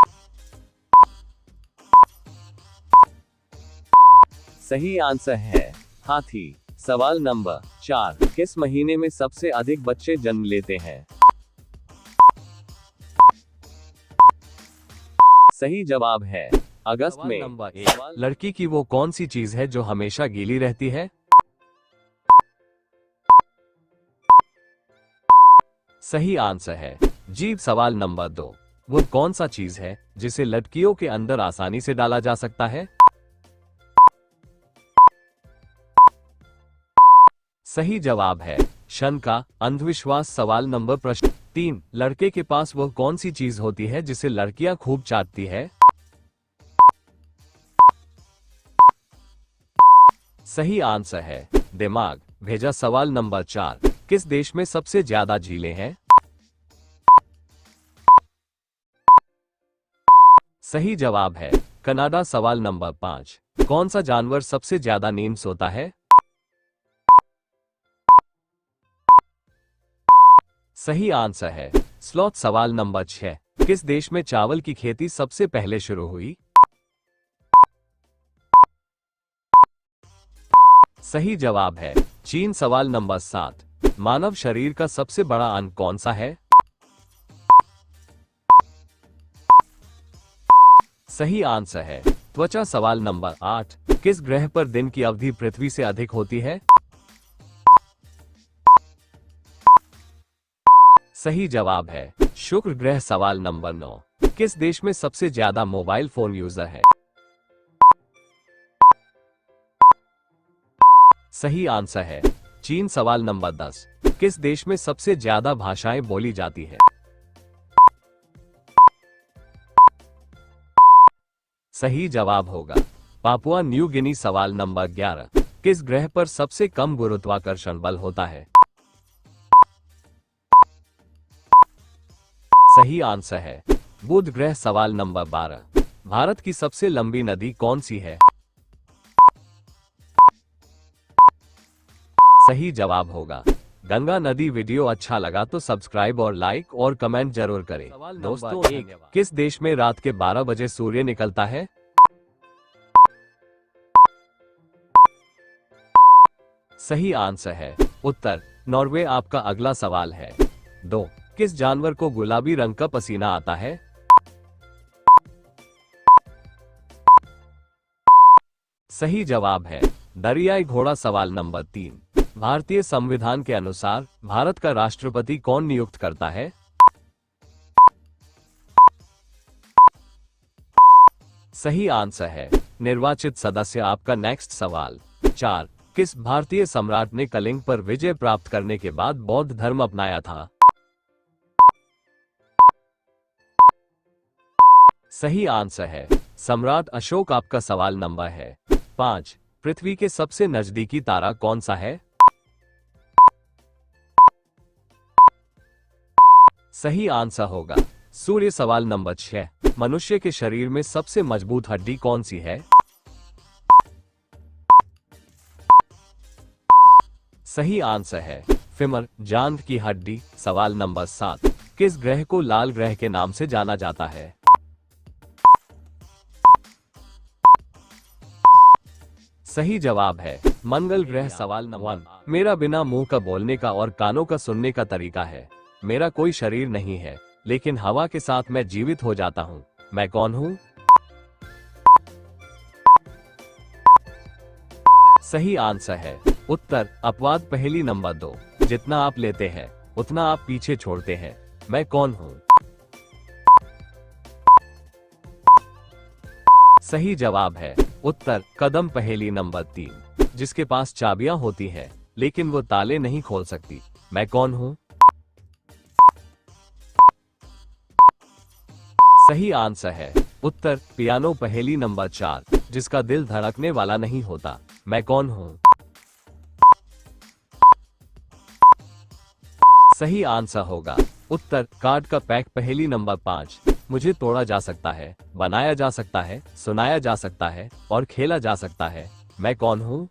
सही आंसर है हाथी। सवाल नंबर 4, किस महीने में सबसे अधिक बच्चे जन्म लेते हैं? सही जवाब है अगस्त में। नंबर 1, लड़की की वो कौन सी चीज है जो हमेशा गीली रहती है? सही आंसर है जीभ। सवाल नंबर 2, वो कौन सा चीज है जिसे लड़कियों के अंदर आसानी से डाला जा सकता है? सही जवाब है शंका, अंधविश्वास। सवाल नंबर प्रश्न 3, लड़के के पास वह कौन सी चीज होती है जिसे लड़कियां खूब चाटती है? सही आंसर है दिमाग भेजा। सवाल नंबर 4, किस देश में सबसे ज्यादा झीलें हैं? सही जवाब है कनाडा। सवाल नंबर 5, कौन सा जानवर सबसे ज्यादा नींद सोता है? सही आंसर है स्लॉथ। सवाल नंबर 6, किस देश में चावल की खेती सबसे पहले शुरू हुई? सही जवाब है चीन। सवाल नंबर 7, मानव शरीर का सबसे बड़ा अंग कौन सा है? सही आंसर है त्वचा। सवाल नंबर 8, किस ग्रह पर दिन की अवधि पृथ्वी से अधिक होती है? सही जवाब है शुक्र ग्रह। सवाल नंबर 9, किस देश में सबसे ज्यादा मोबाइल फोन यूजर है? सही आंसर है चीन। सवाल नंबर 10, किस देश में सबसे ज्यादा भाषाएं बोली जाती है? सही जवाब होगा पापुआ न्यू गिनी। सवाल नंबर 11, किस ग्रह पर सबसे कम गुरुत्वाकर्षण बल होता है? सही आंसर है बुध ग्रह। सवाल नंबर 12, भारत की सबसे लंबी नदी कौन सी है? सही जवाब होगा गंगा नदी। वीडियो अच्छा लगा तो सब्सक्राइब और लाइक और कमेंट जरूर करें। दोस्तों, किस देश में रात के 12 बजे सूर्य निकलता है? सही आंसर है उत्तर नॉर्वे। आपका अगला सवाल है 2, किस जानवर को गुलाबी रंग का पसीना आता है? सही जवाब है दरियाई घोड़ा। सवाल नंबर 3, भारतीय संविधान के अनुसार भारत का राष्ट्रपति कौन नियुक्त करता है? सही आंसर है निर्वाचित सदस्य। आपका नेक्स्ट सवाल 4, किस भारतीय सम्राट ने कलिंग पर विजय प्राप्त करने के बाद बौद्ध धर्म अपनाया था? सही आंसर है सम्राट अशोक। आपका सवाल नंबर है 5, पृथ्वी के सबसे नजदीकी तारा कौन सा है? सही आंसर होगा सूर्य। सवाल नंबर 6, मनुष्य के शरीर में सबसे मजबूत हड्डी कौन सी है? सही आंसर है फेमर, जांघ की हड्डी। सवाल नंबर 7, किस ग्रह को लाल ग्रह के नाम से जाना जाता है? सही जवाब है मंगल ग्रह। सवाल नंबर 1, मेरा बिना मुंह का बोलने का और कानों का सुनने का तरीका है। मेरा कोई शरीर नहीं है, लेकिन हवा के साथ मैं जीवित हो जाता हूँ। मैं कौन हूँ? सही आंसर है उत्तर अपवाद। पहेली नंबर 2, जितना आप लेते हैं उतना आप पीछे छोड़ते हैं। मैं कौन हूँ? सही जवाब है उत्तर कदम। पहेली नंबर 3, जिसके पास चाबियां होती हैं लेकिन वो ताले नहीं खोल सकती। मैं कौन हूँ? सही आंसर है उत्तर पियानो। पहेली नंबर 4, जिसका दिल धड़कने वाला नहीं होता। मैं कौन हूँ? सही आंसर होगा उत्तर कार्ड का पैक। पहेली नंबर 5, मुझे तोड़ा जा सकता है, बनाया जा सकता है, सुनाया जा सकता है और खेला जा सकता है। मैं कौन हूँ?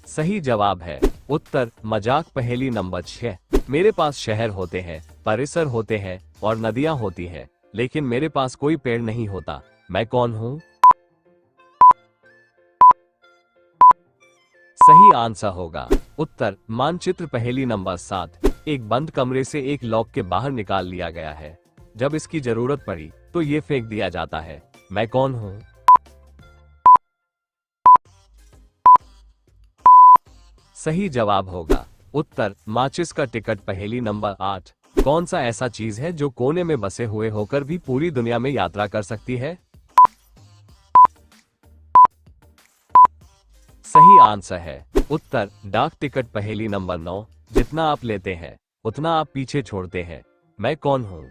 सही जवाब है उत्तर मजाक। पहेली नंबर 6, मेरे पास शहर होते हैं, परिसर होते हैं और नदियां होती हैं, लेकिन मेरे पास कोई पेड़ नहीं होता। मैं कौन हूँ? सही आंसर होगा उत्तर मानचित्र। पहेली नंबर 7, एक बंद कमरे से एक लॉक के बाहर निकाल लिया गया है। जब इसकी जरूरत पड़ी तो ये फेंक दिया जाता है। मैं कौन हूँ? सही जवाब होगा उत्तर माचिस का टिकट। पहेली नंबर 8, कौन सा ऐसा चीज है जो कोने में बसे हुए होकर भी पूरी दुनिया में यात्रा कर सकती है? सही आंसर है उत्तर डाक टिकट। पहेली नंबर 9, जितना आप लेते हैं उतना आप पीछे छोड़ते हैं। मैं कौन हूँ?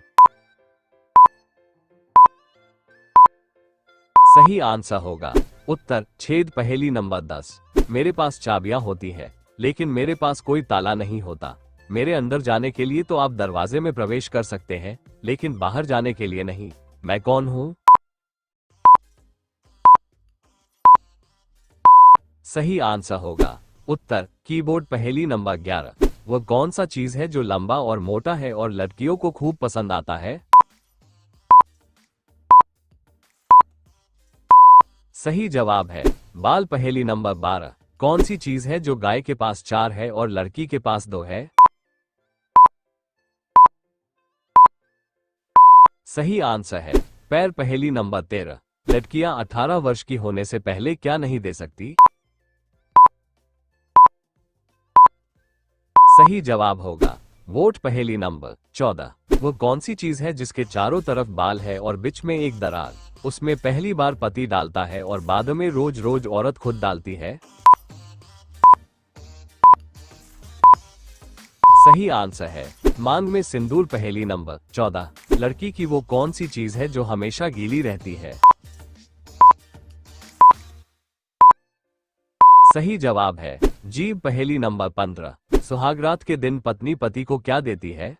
सही आंसर होगा उत्तर छेद। पहेली नंबर 10, मेरे पास चाबियां होती है लेकिन मेरे पास कोई ताला नहीं होता। मेरे अंदर जाने के लिए तो आप दरवाजे में प्रवेश कर सकते हैं, लेकिन बाहर जाने के लिए नहीं। मैं कौन हूँ? सही आंसर होगा उत्तर कीबोर्ड। पहेली नंबर 11, वह कौन सा चीज है जो लंबा और मोटा है और लड़कियों को खूब पसंद आता है? सही जवाब है बाल। पहेली नंबर 12, कौन सी चीज है जो गाय के पास 4 है और लड़की के पास 2 है? सही आंसर है पैर। पहेली नंबर 13, लड़कियां 18 वर्ष की होने से पहले क्या नहीं दे सकती? सही जवाब होगा वोट। पहेली नंबर 14, वो कौन सी चीज है जिसके चारों तरफ बाल है और बीच में एक दरार, उसमें पहली बार पति डालता है और बाद में रोज रोज औरत खुद डालती है? सही आंसर है मांग में सिंदूर। पहेली नंबर 14, लड़की की वो कौन सी चीज है जो हमेशा गीली रहती है? सही जवाब है जीभ। पहेली नंबर 15, सुहागरात के दिन पत्नी पति को क्या देती है?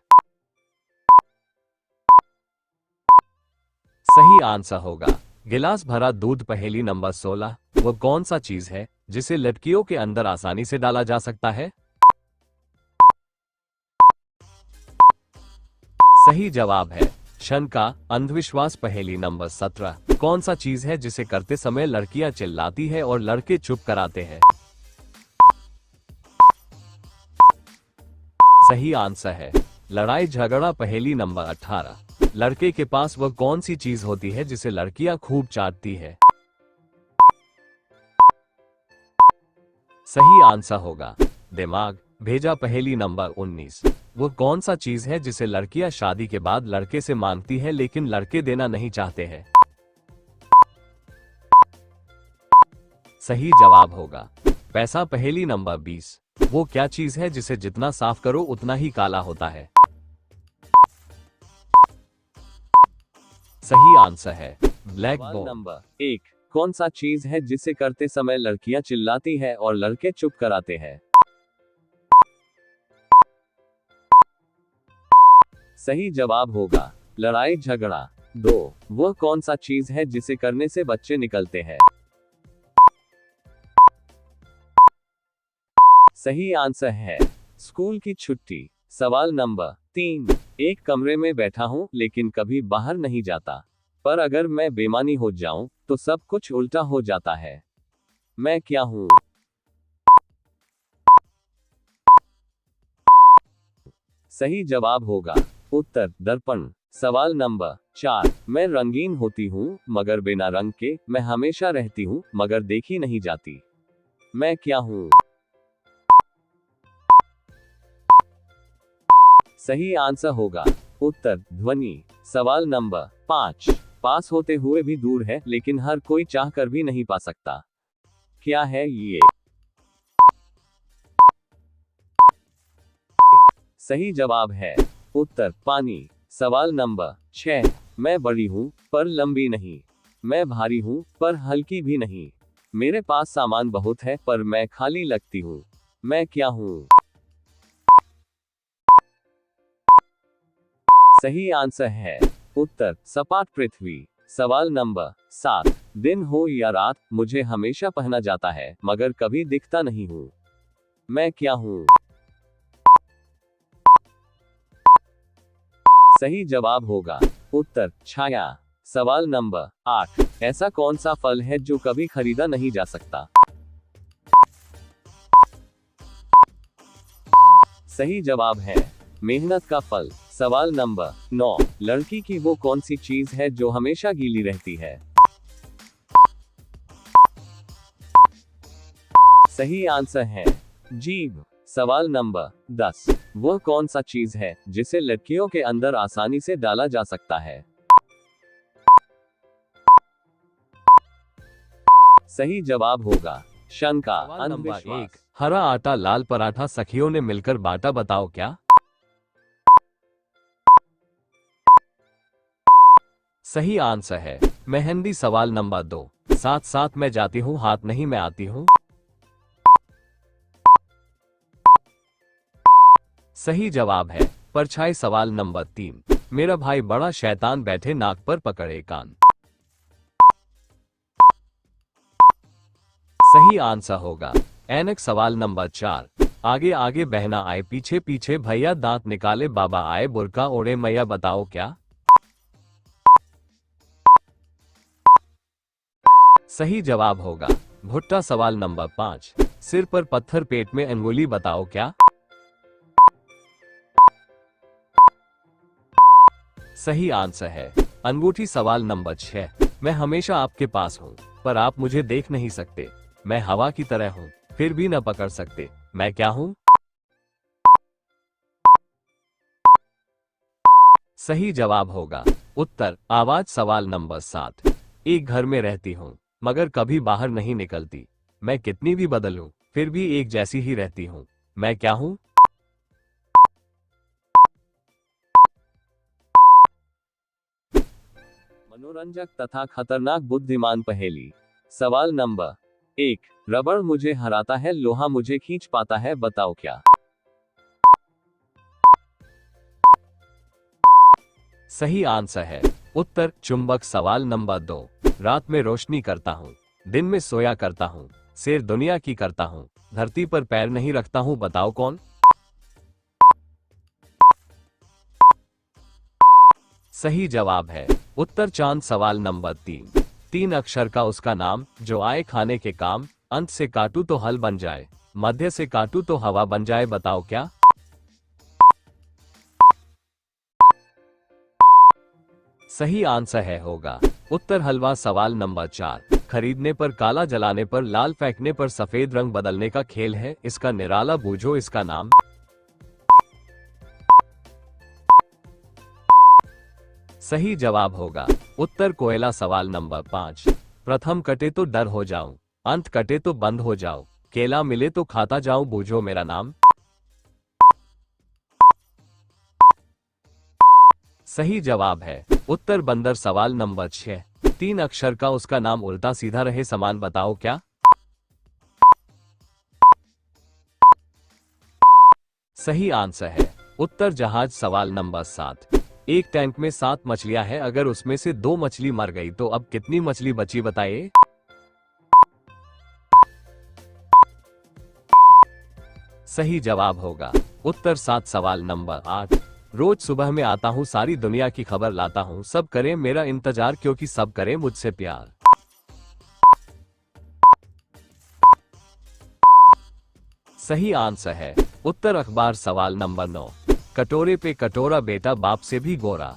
सही आंसर होगा गिलास भरा दूध। पहेली नंबर 16, वो कौन सा चीज है जिसे लड़कियों के अंदर आसानी से डाला जा सकता है? सही जवाब है शंका। अंधविश्वास। पहेली नंबर 17, कौन सा चीज है जिसे करते समय लड़कियां चिल्लाती है और लड़के चुप कराते हैं? सही आंसर है लड़ाई झगड़ा। पहेली नंबर 18, लड़के के पास वह कौन सी चीज होती है जिसे लड़कियां खूब चाटती है? सही आंसर होगा दिमाग। भेजा। पहेली नंबर 19, वो कौन सा चीज है जिसे लड़कियां शादी के बाद लड़के से मांगती है लेकिन लड़के देना नहीं चाहते हैं? सही जवाब होगा पैसा। पहेली नंबर 20, वो क्या चीज है जिसे जितना साफ करो उतना ही काला होता है? सही आंसर है ब्लैक बोर्ड। नंबर 1, कौन सा चीज है जिसे करते समय लड़कियां चिल्लाती है और लड़के चुप कराते हैं? सही जवाब होगा लड़ाई झगड़ा। 2, वह कौन सा चीज है जिसे करने से बच्चे निकलते हैं? सही आंसर है स्कूल की छुट्टी। सवाल नंबर 3, एक कमरे में बैठा हूं लेकिन कभी बाहर नहीं जाता, पर अगर मैं बेईमानी हो जाऊं तो सब कुछ उल्टा हो जाता है। मैं क्या हूं? सही जवाब होगा उत्तर दर्पण। सवाल नंबर 4, मैं रंगीन होती हूँ मगर बिना रंग के, मैं हमेशा रहती हूँ मगर देखी नहीं जाती। मैं क्या हूँ? सही आंसर होगा उत्तर ध्वनि। सवाल नंबर 5, पास होते हुए भी दूर है लेकिन हर कोई चाह कर भी नहीं पा सकता। क्या है ये? सही जवाब है उत्तर पानी। सवाल नंबर 6, मैं बड़ी हूँ पर लंबी नहीं, मैं भारी हूँ पर हल्की भी नहीं, मेरे पास सामान बहुत है पर मैं खाली लगती हूँ। मैं क्या हूँ? सही आंसर है उत्तर सपाट पृथ्वी। सवाल नंबर 7, दिन हो या रात मुझे हमेशा पहना जाता है मगर कभी दिखता नहीं हूँ। मैं क्या हूँ? सही जवाब होगा उत्तर छाया। सवाल नंबर 8, ऐसा कौन सा फल है जो कभी खरीदा नहीं जा सकता? सही जवाब है मेहनत का फल। सवाल नंबर 9, लड़की की वो कौन सी चीज है जो हमेशा गीली रहती है? सही आंसर है जीभ। सवाल नंबर 10, वह कौन सा चीज है जिसे लड़कियों के अंदर आसानी से डाला जा सकता है? सही जवाब होगा शंका। नंबर 1, हरा आटा लाल पराठा सखियों ने मिलकर बांटा, बताओ क्या? सही आंसर है मेहंदी। सवाल नंबर 2, साथ साथ मैं जाती हूँ हाथ नहीं मैं आती हूँ। सही जवाब है परछाई। सवाल नंबर 3, मेरा भाई बड़ा शैतान बैठे नाक पर पकड़े कान। सही आंसर होगा ऐनक। सवाल नंबर 4, आगे आगे बहना आए, पीछे पीछे भैया दांत निकाले, बाबा आए बुर्का ओढ़े, मैया बताओ क्या। सही जवाब होगा भुट्टा। सवाल नंबर 5, सिर पर पत्थर पेट में अंगुली, बताओ क्या। सही आंसर है अंगूठी। सवाल नंबर 6, मैं हमेशा आपके पास हूँ पर आप मुझे देख नहीं सकते, मैं हवा की तरह हूँ फिर भी न पकड़ सकते, मैं क्या हूँ। सही जवाब होगा उत्तर आवाज। सवाल नंबर 7, एक घर में रहती हूँ मगर कभी बाहर नहीं निकलती, मैं कितनी भी बदलूं फिर भी एक जैसी ही रहती हूँ, मैं क्या हूँ। मनोरंजक तथा खतरनाक बुद्धिमान पहेली। सवाल नंबर 1, रबड़ मुझे हराता है, लोहा मुझे खींच पाता है, बताओ क्या। सही आंसर है उत्तर चुंबक। सवाल नंबर 2, रात में रोशनी करता हूँ, दिन में सोया करता हूँ, सैर दुनिया की करता हूँ, धरती पर पैर नहीं रखता हूँ, बताओ कौन। सही जवाब है उत्तर चांद। सवाल नंबर 3, 3 अक्षर का उसका नाम, जो आए खाने के काम, अंत से काटू तो हल बन जाए, मध्य से काटू तो हवा बन जाए, बताओ क्या। सही आंसर है होगा उत्तर हलवा। सवाल नंबर 4, खरीदने पर काला, जलाने पर लाल, फेंकने पर सफेद, रंग बदलने का खेल है, इसका निराला बूझो इसका नाम। सही जवाब होगा उत्तर कोयला। सवाल नंबर 5, प्रथम कटे तो डर हो जाऊं, अंत कटे तो बंद हो जाऊं, केला मिले तो खाता जाऊं, बूझो मेरा नाम। सही जवाब है उत्तर बंदर। सवाल नंबर 6, 3 अक्षर का उसका नाम, उल्टा सीधा रहे समान, बताओ क्या। सही आंसर है उत्तर जहाज। सवाल नंबर 7, एक टैंक में 7 मछलियां हैं, अगर उसमें से 2 मछली मर गई तो अब कितनी मछली बची, बताइए। सही जवाब होगा उत्तर 7। सवाल नंबर 8, रोज सुबह में आता हूँ, सारी दुनिया की खबर लाता हूँ, सब करें मेरा इंतजार क्योंकि सब करें मुझसे प्यार। सही आंसर है उत्तर अखबार। सवाल नंबर 9, कटोरे पे कटोरा, बेटा बाप से भी गोरा।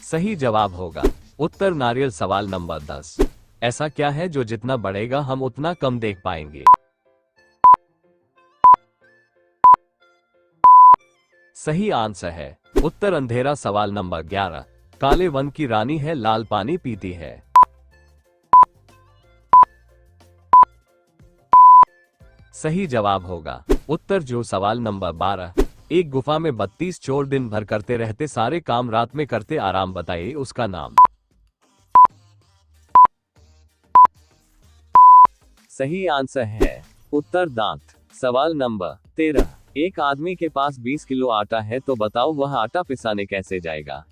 सही जवाब होगा उत्तर नारियल। सवाल नंबर 10, ऐसा क्या है जो जितना बढ़ेगा हम उतना कम देख पाएंगे। सही आंसर है उत्तर अंधेरा। सवाल नंबर 11, काले वन की रानी है, लाल पानी पीती है। सही जवाब होगा उत्तर जो। सवाल नंबर 12, एक गुफा में 32 चोर दिन भर करते रहते सारे काम, रात में करते आराम, बताइए उसका नाम। सही आंसर है उत्तर दांत। सवाल नंबर 13, एक आदमी के पास 20 किलो आटा है तो बताओ वह आटा पिसाने कैसे जाएगा।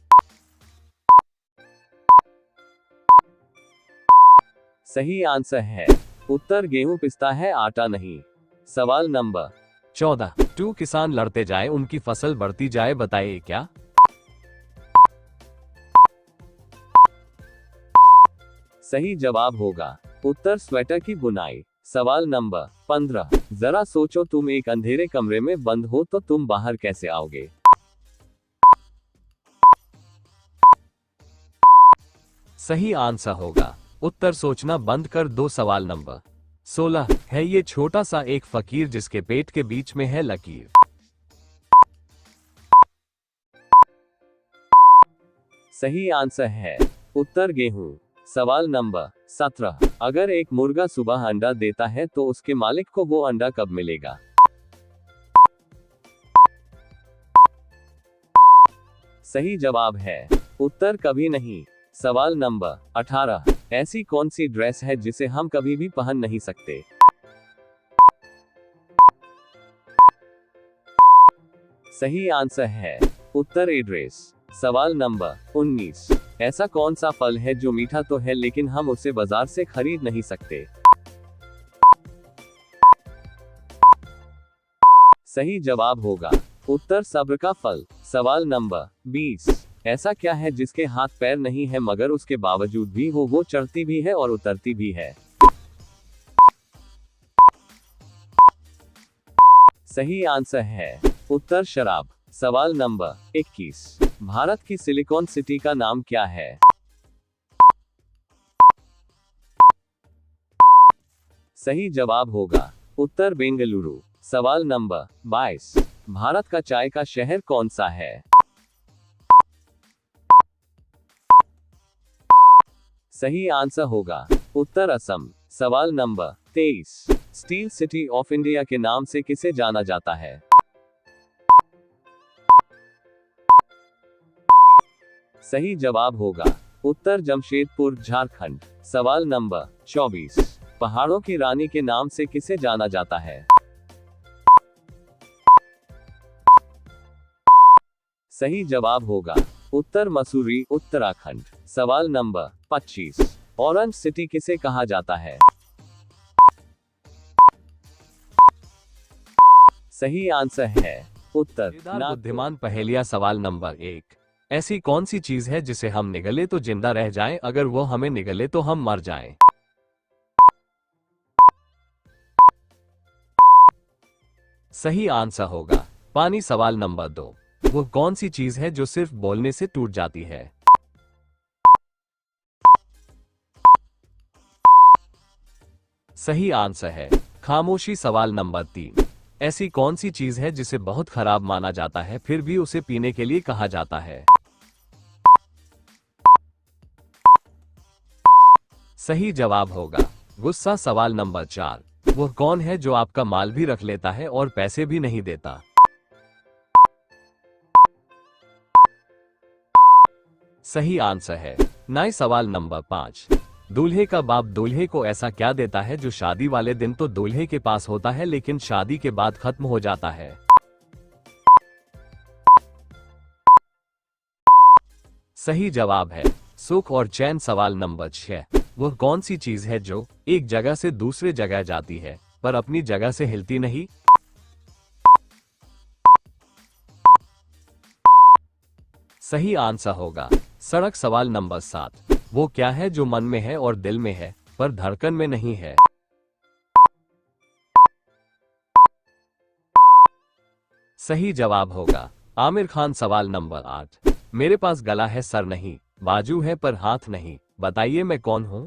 सही आंसर है उत्तर गेहूं पिसता है, आटा नहीं। सवाल नंबर 14, 2 किसान लड़ते जाए उनकी फसल बढ़ती जाए, बताइए क्या। सही जवाब होगा उत्तर स्वेटर की बुनाई। सवाल नंबर 15, जरा सोचो तुम एक अंधेरे कमरे में बंद हो तो तुम बाहर कैसे आओगे। सही आंसर होगा उत्तर सोचना बंद कर दो। सवाल नंबर 16, है ये छोटा सा एक फकीर जिसके पेट के बीच में है लकीर। सही आंसर है उत्तर गेहूं। सवाल नंबर 17, अगर एक मुर्गा सुबह अंडा देता है तो उसके मालिक को वो अंडा कब मिलेगा। सही जवाब है उत्तर कभी नहीं। सवाल नंबर 18, ऐसी कौन सी ड्रेस है जिसे हम कभी भी पहन नहीं सकते। सही आंसर है उत्तर ए ड्रेस। सवाल नंबर 19, ऐसा कौन सा फल है जो मीठा तो है लेकिन हम उसे बाजार से खरीद नहीं सकते। सही जवाब होगा उत्तर सब्र का फल। सवाल नंबर 20। ऐसा क्या है जिसके हाथ पैर नहीं है मगर उसके बावजूद भी वो चढ़ती भी है और उतरती भी है? सही आंसर है उत्तर शराब। सवाल नंबर 21। भारत की सिलिकॉन सिटी का नाम क्या है? सही जवाब होगा उत्तर बेंगलुरु। सवाल नंबर 22। भारत का चाय का शहर कौन सा है? सही आंसर होगा उत्तर असम। सवाल number 23। Steel city of India के नाम से किसे जाना जाता है? सही जवाब होगा उत्तर जमशेदपुर झारखंड। सवाल नंबर 24। पहाड़ों की रानी के नाम से किसे जाना जाता है? सही जवाब होगा उत्तर मसूरी उत्तराखंड। सवाल नंबर 25। ऑरेंज सिटी किसे कहा जाता है? सही आंसर है उत्तर नागपुर। बुद्धिमान पहेलियां। सवाल नंबर 1। ऐसी कौन सी चीज है जिसे हम निगले तो जिंदा रह जाएं, अगर वो हमें निगले तो हम मर जाएं? सही आंसर होगा पानी। सवाल नंबर 2। वो कौन सी चीज है जो सिर्फ बोलने से टूट जाती है? सही आंसर है खामोशी। सवाल नंबर 3। ऐसी कौन सी चीज है जिसे बहुत खराब माना जाता है फिर भी उसे पीने के लिए कहा जाता है? सही जवाब होगा गुस्सा। सवाल नंबर 4। वो कौन है जो आपका माल भी रख लेता है और पैसे भी नहीं देता? सही आंसर है नाई। सवाल नंबर 5। दूल्हे का बाप दूल्हे को ऐसा क्या देता है जो शादी वाले दिन तो दूल्हे के पास होता है लेकिन शादी के बाद खत्म हो जाता है? सही जवाब है सुख और चैन। सवाल नंबर 6। वह कौन सी चीज है जो एक जगह से दूसरे जगह जाती है पर अपनी जगह से हिलती नहीं? सही आंसर होगा सड़क। सवाल नंबर 7। वो क्या है जो मन में है और दिल में है पर धड़कन में नहीं है? सही जवाब होगा आमिर खान। सवाल नंबर 8। मेरे पास गला है सर नहीं, बाजू है पर हाथ नहीं, बताइए मैं कौन हूं?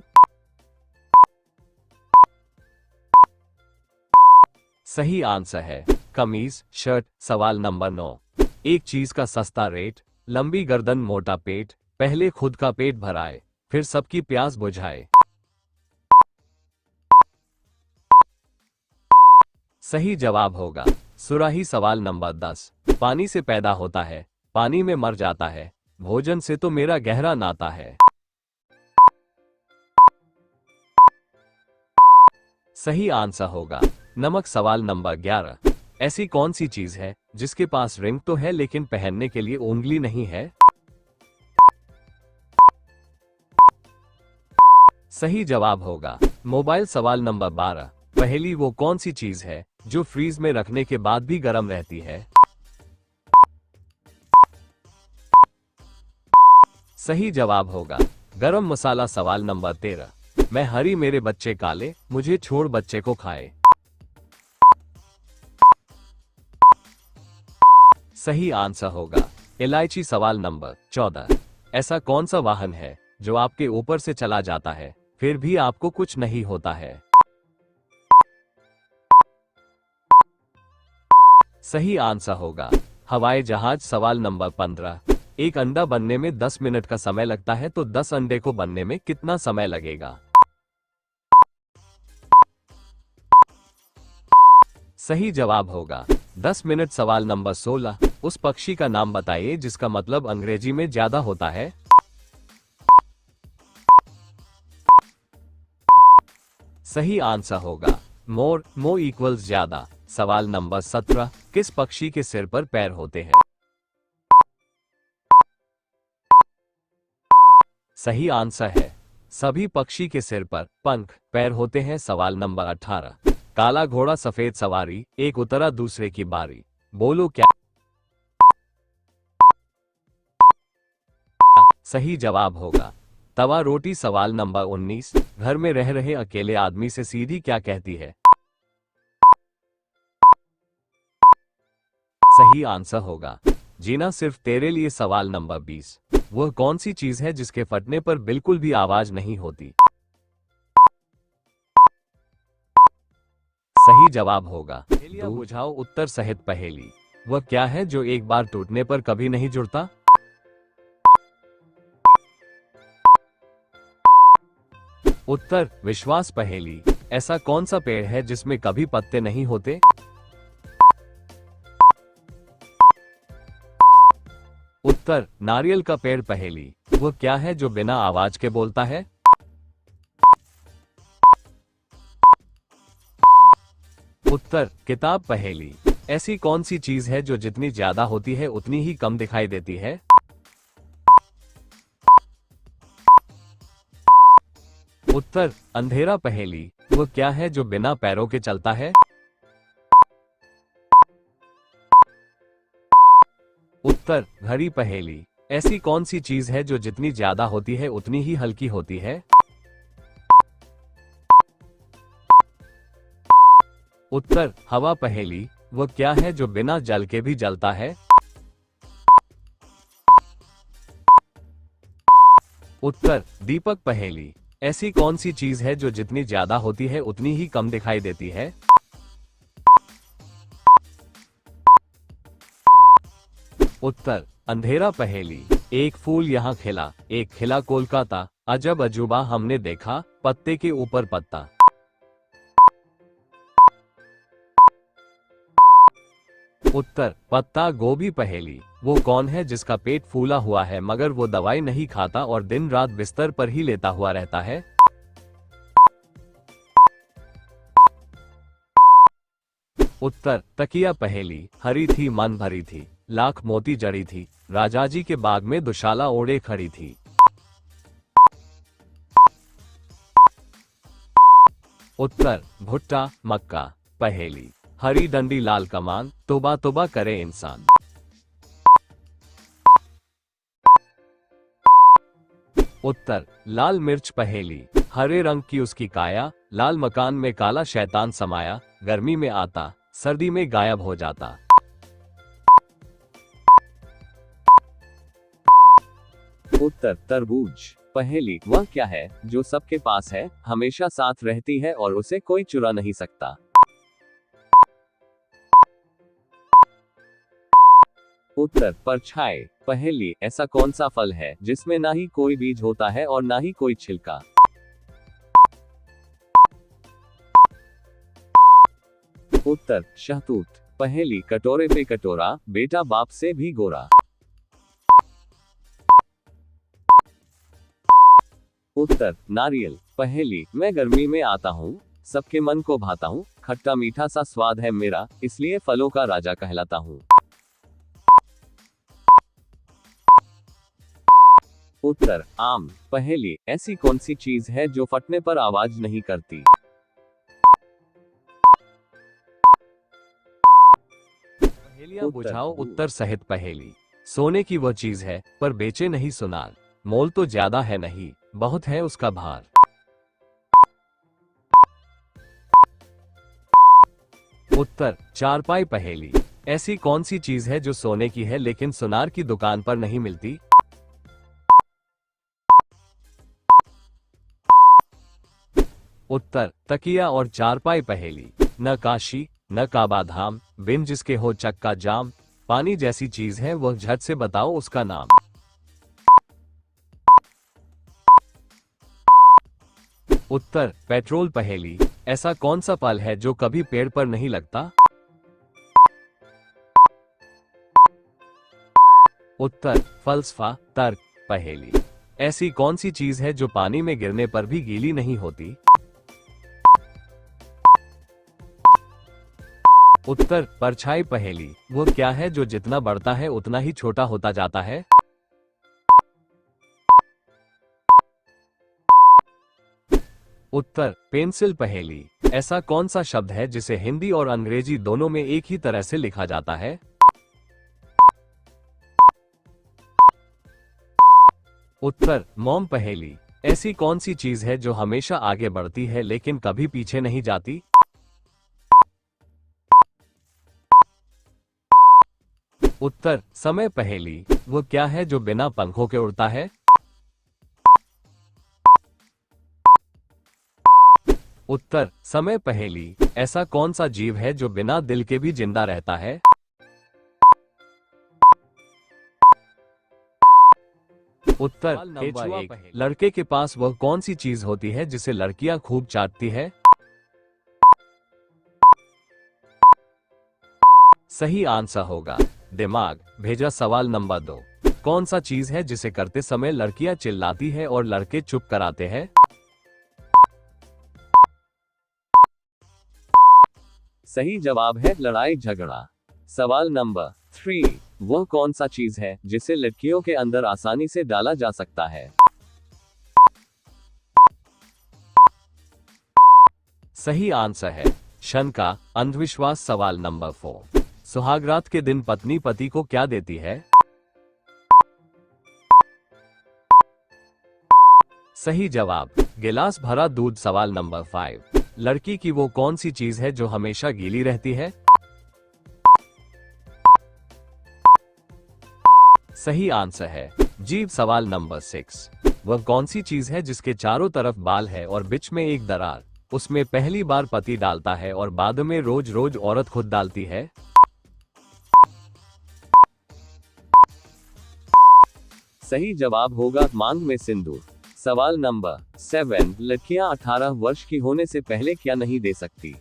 सही आंसर है कमीज शर्ट। सवाल नंबर 9। एक चीज का सस्ता रेट, लंबी गर्दन मोटा पेट, पहले खुद का पेट भराए फिर सबकी प्यास बुझाए। सही जवाब होगा सुराही। सवाल नंबर 10। पानी से पैदा होता है, पानी में मर जाता है, भोजन से तो मेरा गहरा नाता है। सही आंसर होगा नमक। सवाल नंबर 11। ऐसी कौन सी चीज है जिसके पास रिंग तो है लेकिन पहनने के लिए उंगली नहीं है? सही जवाब होगा मोबाइल। सवाल नंबर 12। पहली वो कौन सी चीज है जो फ्रीज में रखने के बाद भी गर्म रहती है? सही जवाब होगा गरम मसाला। सवाल नंबर 13। मैं हरी मेरे बच्चे काले, मुझे छोड़ बच्चे को खाए। सही आंसर होगा इलायची। सवाल नंबर 14। ऐसा कौन सा वाहन है जो आपके ऊपर से चला जाता है फिर भी आपको कुछ नहीं होता है? सही आंसर होगा हवाई जहाज। सवाल नंबर 15। एक अंडा बनने में 10 मिनट का समय लगता है तो 10 अंडे को बनने में कितना समय लगेगा? सही जवाब होगा 10 मिनट। सवाल नंबर 16। उस पक्षी का नाम बताइए जिसका मतलब अंग्रेजी में ज्यादा होता है? सही आंसर होगा मोर। मो इक्वल्स ज्यादा। सवाल नंबर 17। किस पक्षी के सिर पर पैर होते हैं? सही आंसर है सभी पक्षी के सिर पर पंख पैर होते हैं। सवाल नंबर 18। काला घोड़ा सफेद सवारी, एक उतरा दूसरे की बारी। बोलो क्या सही जवाब होगा? तवा रोटी। सवाल नंबर 19, घर में रह रहे अकेले आदमी से सीधी क्या कहती है? सही आंसर होगा जीना सिर्फ तेरे लिए। सवाल नंबर 20, वह कौन सी चीज है जिसके फटने पर बिल्कुल भी आवाज नहीं होती? सही जवाब होगा पहेलियां बुझाओ उत्तर सहित पहेली। वह क्या है जो एक बार टूटने पर कभी नहीं जुड़ता? उत्तर विश्वास पहेली। ऐसा कौन सा पेड़ है जिसमें कभी पत्ते नहीं होते? उत्तर नारियल का पेड़ पहेली। वह क्या है जो बिना आवाज के बोलता है? उत्तर किताब पहेली। ऐसी कौन सी चीज है जो जितनी ज्यादा होती है उतनी ही कम दिखाई देती है? उत्तर अंधेरा पहेली। वह क्या है जो बिना पैरों के चलता है? उत्तर घड़ी पहेली। ऐसी कौन सी चीज है जो जितनी ज्यादा होती है उतनी ही हल्की होती है? उत्तर हवा पहेली। वह क्या है जो बिना जल के भी जलता है? उत्तर दीपक पहेली। ऐसी कौन सी चीज है जो जितनी ज्यादा होती है उतनी ही कम दिखाई देती है? उत्तर अंधेरा पहेली। एक फूल यहाँ खिला, एक खिला कोलकाता, अजब अजूबा हमने देखा, पत्ते के ऊपर पत्ता। उत्तर पत्ता गोभी पहेली। वो कौन है जिसका पेट फूला हुआ है मगर वो दवाई नहीं खाता और दिन रात बिस्तर पर ही लेटा हुआ रहता है? उत्तर तकिया पहेली। हरी थी मन भरी थी, लाख मोती जड़ी थी, राजा जी के बाग में दुशाला ओढ़े खड़ी थी। उत्तर भुट्टा मक्का पहेली। हरी डंडी लाल कमान, तोबा तोबा करे इंसान। उत्तर लाल मिर्च पहेली। हरे रंग की उसकी काया, लाल मकान में काला शैतान समाया, गर्मी में आता सर्दी में गायब हो जाता। उत्तर तरबूज पहेली। वह क्या है जो सबके पास है, हमेशा साथ रहती है और उसे कोई चुरा नहीं सकता? उत्तर परछाई पहेली। ऐसा कौन सा फल है जिसमें ना ही कोई बीज होता है और ना ही कोई छिलका? उत्तर शहतूत पहेली। कटोरे पे कटोरा, बेटा बाप से भी गोरा। उत्तर नारियल पहेली। मैं गर्मी में आता हूँ, सबके मन को भाता हूँ, खट्टा मीठा सा स्वाद है मेरा, इसलिए फलों का राजा कहलाता हूँ। उत्तर आम पहेली। ऐसी कौन सी चीज है जो फटने पर आवाज नहीं करती? पहेलियां बुझाओ उत्तर सहित पहेली। सोने की वह चीज है पर बेचे नहीं सुनार, मोल तो ज्यादा है नहीं, बहुत है उसका भार। उत्तर चारपाई पहेली। ऐसी कौन सी चीज है जो सोने की है लेकिन सुनार की दुकान पर नहीं मिलती? उत्तर तकिया और चारपाई पहेली। न काशी न काबा धाम, बिन जिसके हो चक्का जाम, पानी जैसी चीज है वह, झट से बताओ उसका नाम। उत्तर पेट्रोल पहेली। ऐसा कौन सा फल है जो कभी पेड़ पर नहीं लगता? उत्तर फलसफा तर्क पहेली। ऐसी कौन सी चीज है जो पानी में गिरने पर भी गीली नहीं होती? उत्तर परछाई पहेली। वो क्या है जो जितना बढ़ता है उतना ही छोटा होता जाता है? उत्तर पेंसिल पहेली। ऐसा कौन सा शब्द है जिसे हिंदी और अंग्रेजी दोनों में एक ही तरह से लिखा जाता है? उत्तर मॉम पहेली। ऐसी कौन सी चीज है जो हमेशा आगे बढ़ती है लेकिन कभी पीछे नहीं जाती? उत्तर समय पहेली। वो क्या है जो बिना पंखों के उड़ता है? उत्तर समय पहेली। ऐसा कौन सा जीव है जो बिना दिल के भी जिंदा रहता है? उत्तर केचुआ पहेली। लड़के के पास वह कौन सी चीज होती है जिसे लड़कियां खूब चाटती है? सही आंसर होगा दिमाग। भेजा सवाल नंबर 2। कौन सा चीज है जिसे करते समय लड़कियां चिल्लाती है और लड़के चुप कराते हैं? सही जवाब है लड़ाई झगड़ा। सवाल नंबर 3। वह कौन सा चीज है जिसे लड़कियों के अंदर आसानी से डाला जा सकता है? सही आंसर है शंका, अंधविश्वास। सवाल नंबर 4। सुहागरात के दिन पत्नी पति को क्या देती है? सही जवाब गिलास भरा दूध। सवाल नंबर 5। लड़की की वो कौन सी चीज है जो हमेशा गीली रहती है? सही आंसर है जीभ। सवाल नंबर 6। वह कौन सी चीज है जिसके चारों तरफ बाल है और बीच में एक दरार? उसमें पहली बार पति डालता है और बाद में रोज रोज औरत खुद डालती है। सही जवाब होगा मांग में सिंदूर। सवाल नंबर 7। लड़कियां 18 वर्ष की होने से पहले क्या नहीं दे सकती?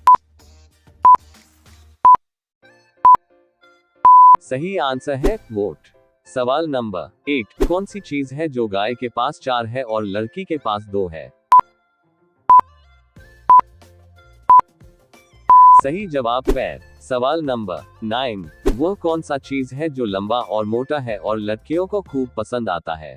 सही आंसर है वोट। सवाल नंबर 8। कौन सी चीज है जो गाय के पास 4 है और लड़की के पास 2 है? सही जवाब पैर। सवाल नंबर 9। वह कौन सा चीज है जो लंबा और मोटा है और लड़कियों को खूब पसंद आता है?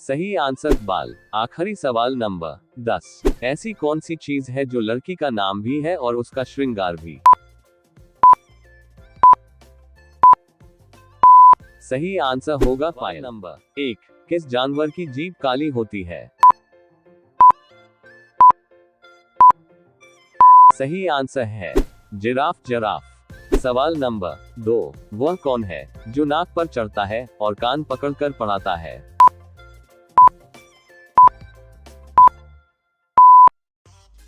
सही आंसर बाल। आखिरी सवाल नंबर 10। ऐसी कौन सी चीज है जो लड़की का नाम भी है और उसका श्रृंगार भी? सही आंसर होगा पायल। नंबर 1। किस जानवर की जीभ काली होती है? सही आंसर है जिराफ। सवाल नंबर 2। वह कौन है जो नाक पर चढ़ता है और कान पकड़कर पढ़ाता है?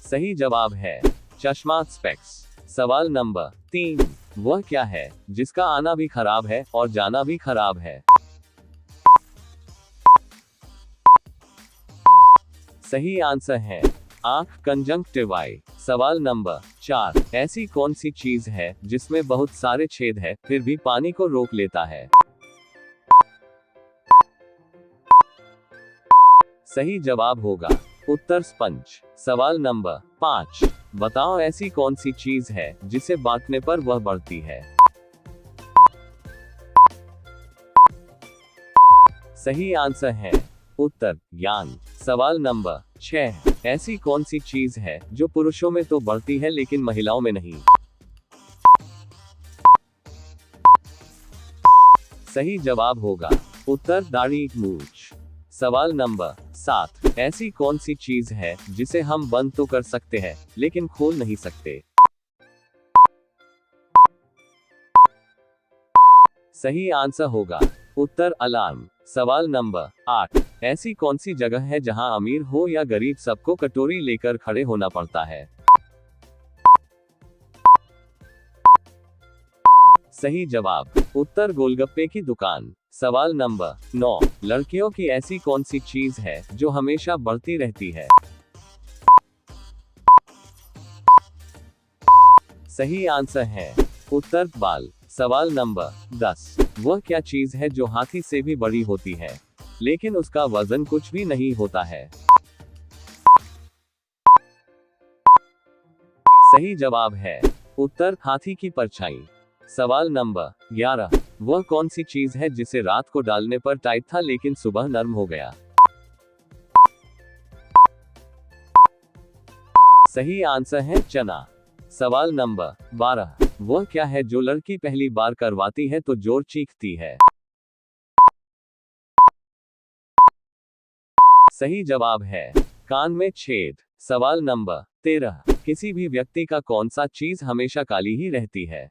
सही जवाब है चश्मा, स्पेक्स। सवाल नंबर 3। वह क्या है जिसका आना भी खराब है और जाना भी खराब है? सही आंसर है आंख, कंजंक्टिवाई। सवाल नंबर 4। ऐसी कौन सी चीज है जिसमें बहुत सारे छेद है फिर भी पानी को रोक लेता है? सही जवाब होगा उत्तर स्पंज। सवाल नंबर 5। बताओ ऐसी कौन सी चीज है जिसे बांटने पर वह बढ़ती है? सही आंसर है उत्तर ज्ञान। सवाल नंबर 6। ऐसी कौन सी चीज है जो पुरुषों में तो बढ़ती है लेकिन महिलाओं में नहीं? सही जवाब होगा उत्तर दाढ़ी, मूछ। सवाल नंबर 7। ऐसी कौन सी चीज है जिसे हम बंद तो कर सकते हैं लेकिन खोल नहीं सकते? सही आंसर होगा उत्तर अलार्म। सवाल नंबर 8। ऐसी कौन सी जगह है जहां अमीर हो या गरीब सबको कटोरी लेकर खड़े होना पड़ता है? सही जवाब उत्तर गोलगप्पे की दुकान। सवाल नंबर 9। लड़कियों की ऐसी कौन सी चीज है जो हमेशा बढ़ती रहती है? सही आंसर है उत्तर बाल। सवाल नंबर 10। वह क्या चीज है जो हाथी से भी बड़ी होती है लेकिन उसका वजन कुछ भी नहीं होता है? सही जवाब है उत्तर हाथी की परछाई। सवाल नंबर 11। वह कौन सी चीज है जिसे रात को डालने पर टाइट था लेकिन सुबह नरम हो गया? सही आंसर है चना। सवाल नंबर 12, वह क्या है जो लड़की पहली बार करवाती है तो जोर चीखती है? सही जवाब है कान में छेद। सवाल नंबर 13, किसी भी व्यक्ति का कौन सा चीज हमेशा काली ही रहती है?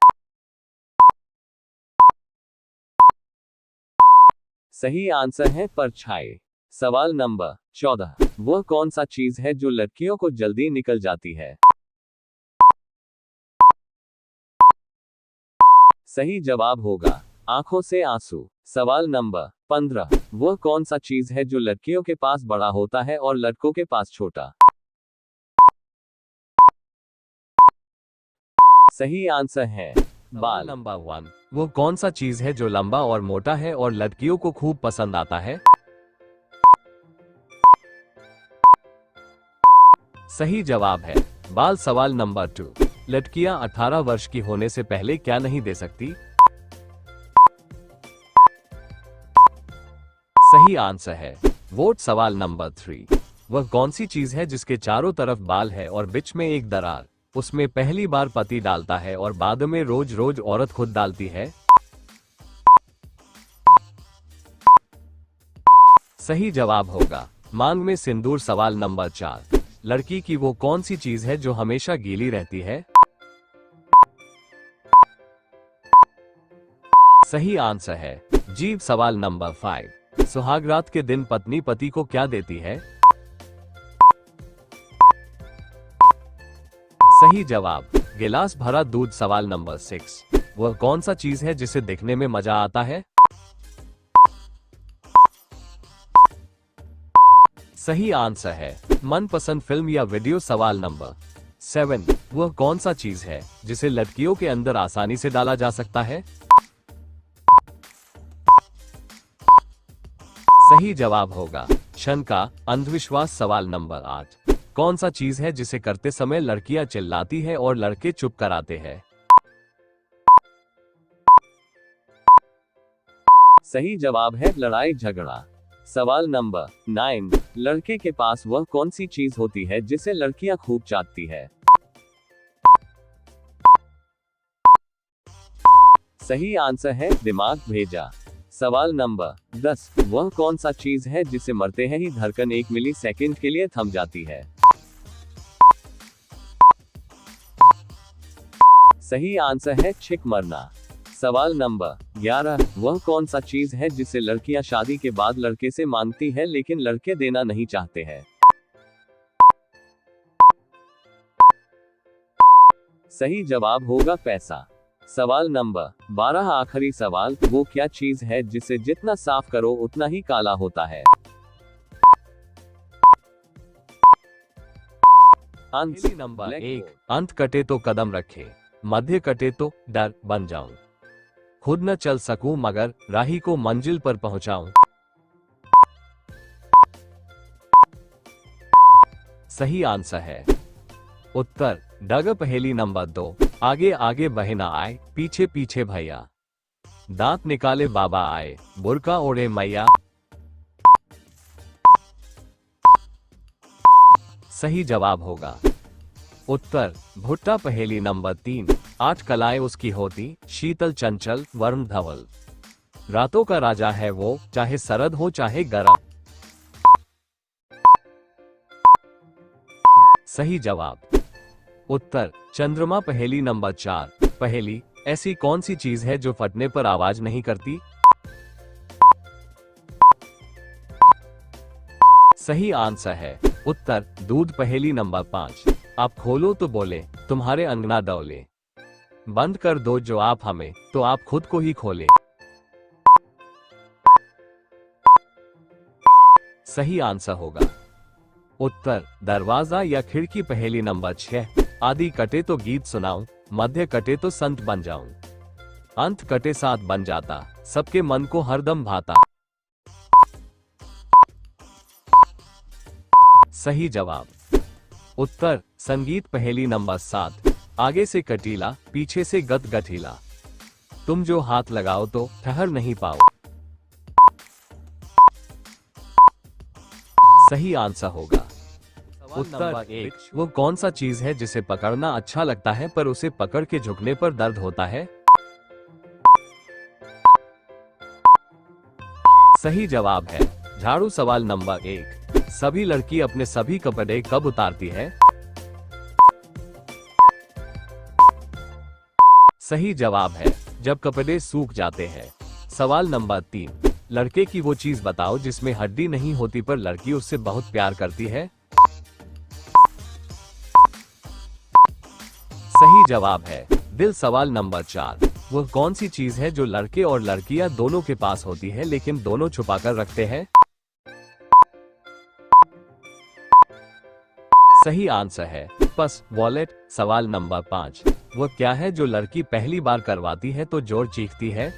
सही आंसर है परछाई। सवाल नंबर 14, वह कौन सा चीज है जो लड़कियों को जल्दी निकल जाती है? सही जवाब होगा आंखों से आंसू। सवाल नंबर 15, वह कौन सा चीज है जो लड़कियों के पास बड़ा होता है और लड़कों के पास छोटा? सही आंसर है बाल। नंबर 1, वो कौन सा चीज है जो लंबा और मोटा है और लड़कियों को खूब पसंद आता है? सही जवाब है बाल। सवाल नंबर 2, लड़कियां 18 वर्ष की होने से पहले क्या नहीं दे सकती? सही आंसर है वोट। सवाल नंबर 3, वह कौन सी चीज है जिसके चारों तरफ बाल है और बीच में एक दरार? उसमें पहली बार पति डालता है और बाद में रोज रोज औरत खुद डालती है? सही जवाब होगा मांग में सिंदूर। सवाल नंबर 4, लड़की की वो कौन सी चीज है जो हमेशा गीली रहती है? सही आंसर है जीभ। सवाल नंबर 5, सुहागरात के दिन पत्नी पति को क्या देती है? सही जवाब गिलास भरा दूध। सवाल नंबर 6, वह कौन सा चीज है जिसे देखने में मजा आता है? सही आंसर है मनपसंद फिल्म या वीडियो। सवाल नंबर 7, वह कौन सा चीज है जिसे लड़कियों के अंदर आसानी से डाला जा सकता है? सही जवाब होगा शंका, अंधविश्वास। सवाल नंबर 8, कौन सा चीज है जिसे करते समय लड़कियां चिल्लाती है और लड़के चुप कराते हैं? सही जवाब है लड़ाई झगड़ा। सवाल नंबर 9, लड़के के पास वह कौन सी चीज होती है जिसे लड़कियां खूब चाटती है? सही आंसर है दिमाग भेजा। सवाल नंबर 10, वह कौन सा चीज है जिसे मरते हैं ही धड़कन 1 मिली सेकेंड के लिए थम जाती है? सही आंसर है छिक मरना। सवाल नंबर 11, वह कौन सा चीज है जिसे लड़कियां शादी के बाद लड़के से मांगती है लेकिन लड़के देना नहीं चाहते हैं? सही जवाब होगा पैसा। सवाल नंबर 12, आखिरी सवाल, वो क्या चीज है जिसे जितना साफ करो उतना ही काला होता है? नंबर 1, अंत कटे तो कदम रखे, मध्य कटे तो डर बन जाऊं, खुद न चल सकूं मगर राही को मंजिल पर पहुंचाऊं। सही आंसर है उत्तर डग। पहेली नंबर 2, आगे आगे बहना आए, पीछे पीछे भैया, दांत निकाले बाबा आए, बुरका ओढ़े मैया। सही जवाब होगा उत्तर भुट्टा। पहेली नंबर 3, 8 कलाएं उसकी होती, शीतल चंचल वर्ण धवल, रातों का राजा है वो, चाहे सरद हो चाहे गर्म। सही जवाब उत्तर चंद्रमा। पहेली नंबर 4, पहेली, ऐसी कौन सी चीज है जो फटने पर आवाज नहीं करती? सही आंसर है उत्तर दूध। पहेली नंबर 5, आप खोलो तो बोले, तुम्हारे अंगना डोले, बंद कर दो जो आप हमें, तो आप खुद को ही खोले। सही आंसर होगा उत्तर दरवाजा या खिड़की। पहेली नंबर 6, आदि कटे तो गीत सुनाऊं, मध्य कटे तो संत बन जाऊं, अंत कटे साथ बन जाता, सबके मन को हरदम भाता। सही जवाब उत्तर संगीत। पहेली नंबर 7, आगे से कटीला, पीछे से गत गठीला, तुम जो हाथ लगाओ तो ठहर नहीं पाओ। सही आंसर होगा उत्तर एक। वो कौन सा चीज है जिसे पकड़ना अच्छा लगता है पर उसे पकड़ के झुकने पर दर्द होता है? सही जवाब है झाड़ू। सवाल नंबर 1, सभी लड़की अपने सभी कपड़े कब उतारती है? सही जवाब है जब कपड़े सूख जाते हैं। सवाल नंबर 3, लड़के की वो चीज बताओ जिसमें हड्डी नहीं होती पर लड़की उससे बहुत प्यार करती है। सही जवाब है दिल। सवाल नंबर 4, वह कौन सी चीज है जो लड़के और लड़कियां दोनों के पास होती है लेकिन दोनों छुपाकर रखते हैं? सही आंसर है पर्स, वॉलेट। सवाल नंबर 5, वह क्या है जो लड़की पहली बार करवाती है तो जोर चीखती है?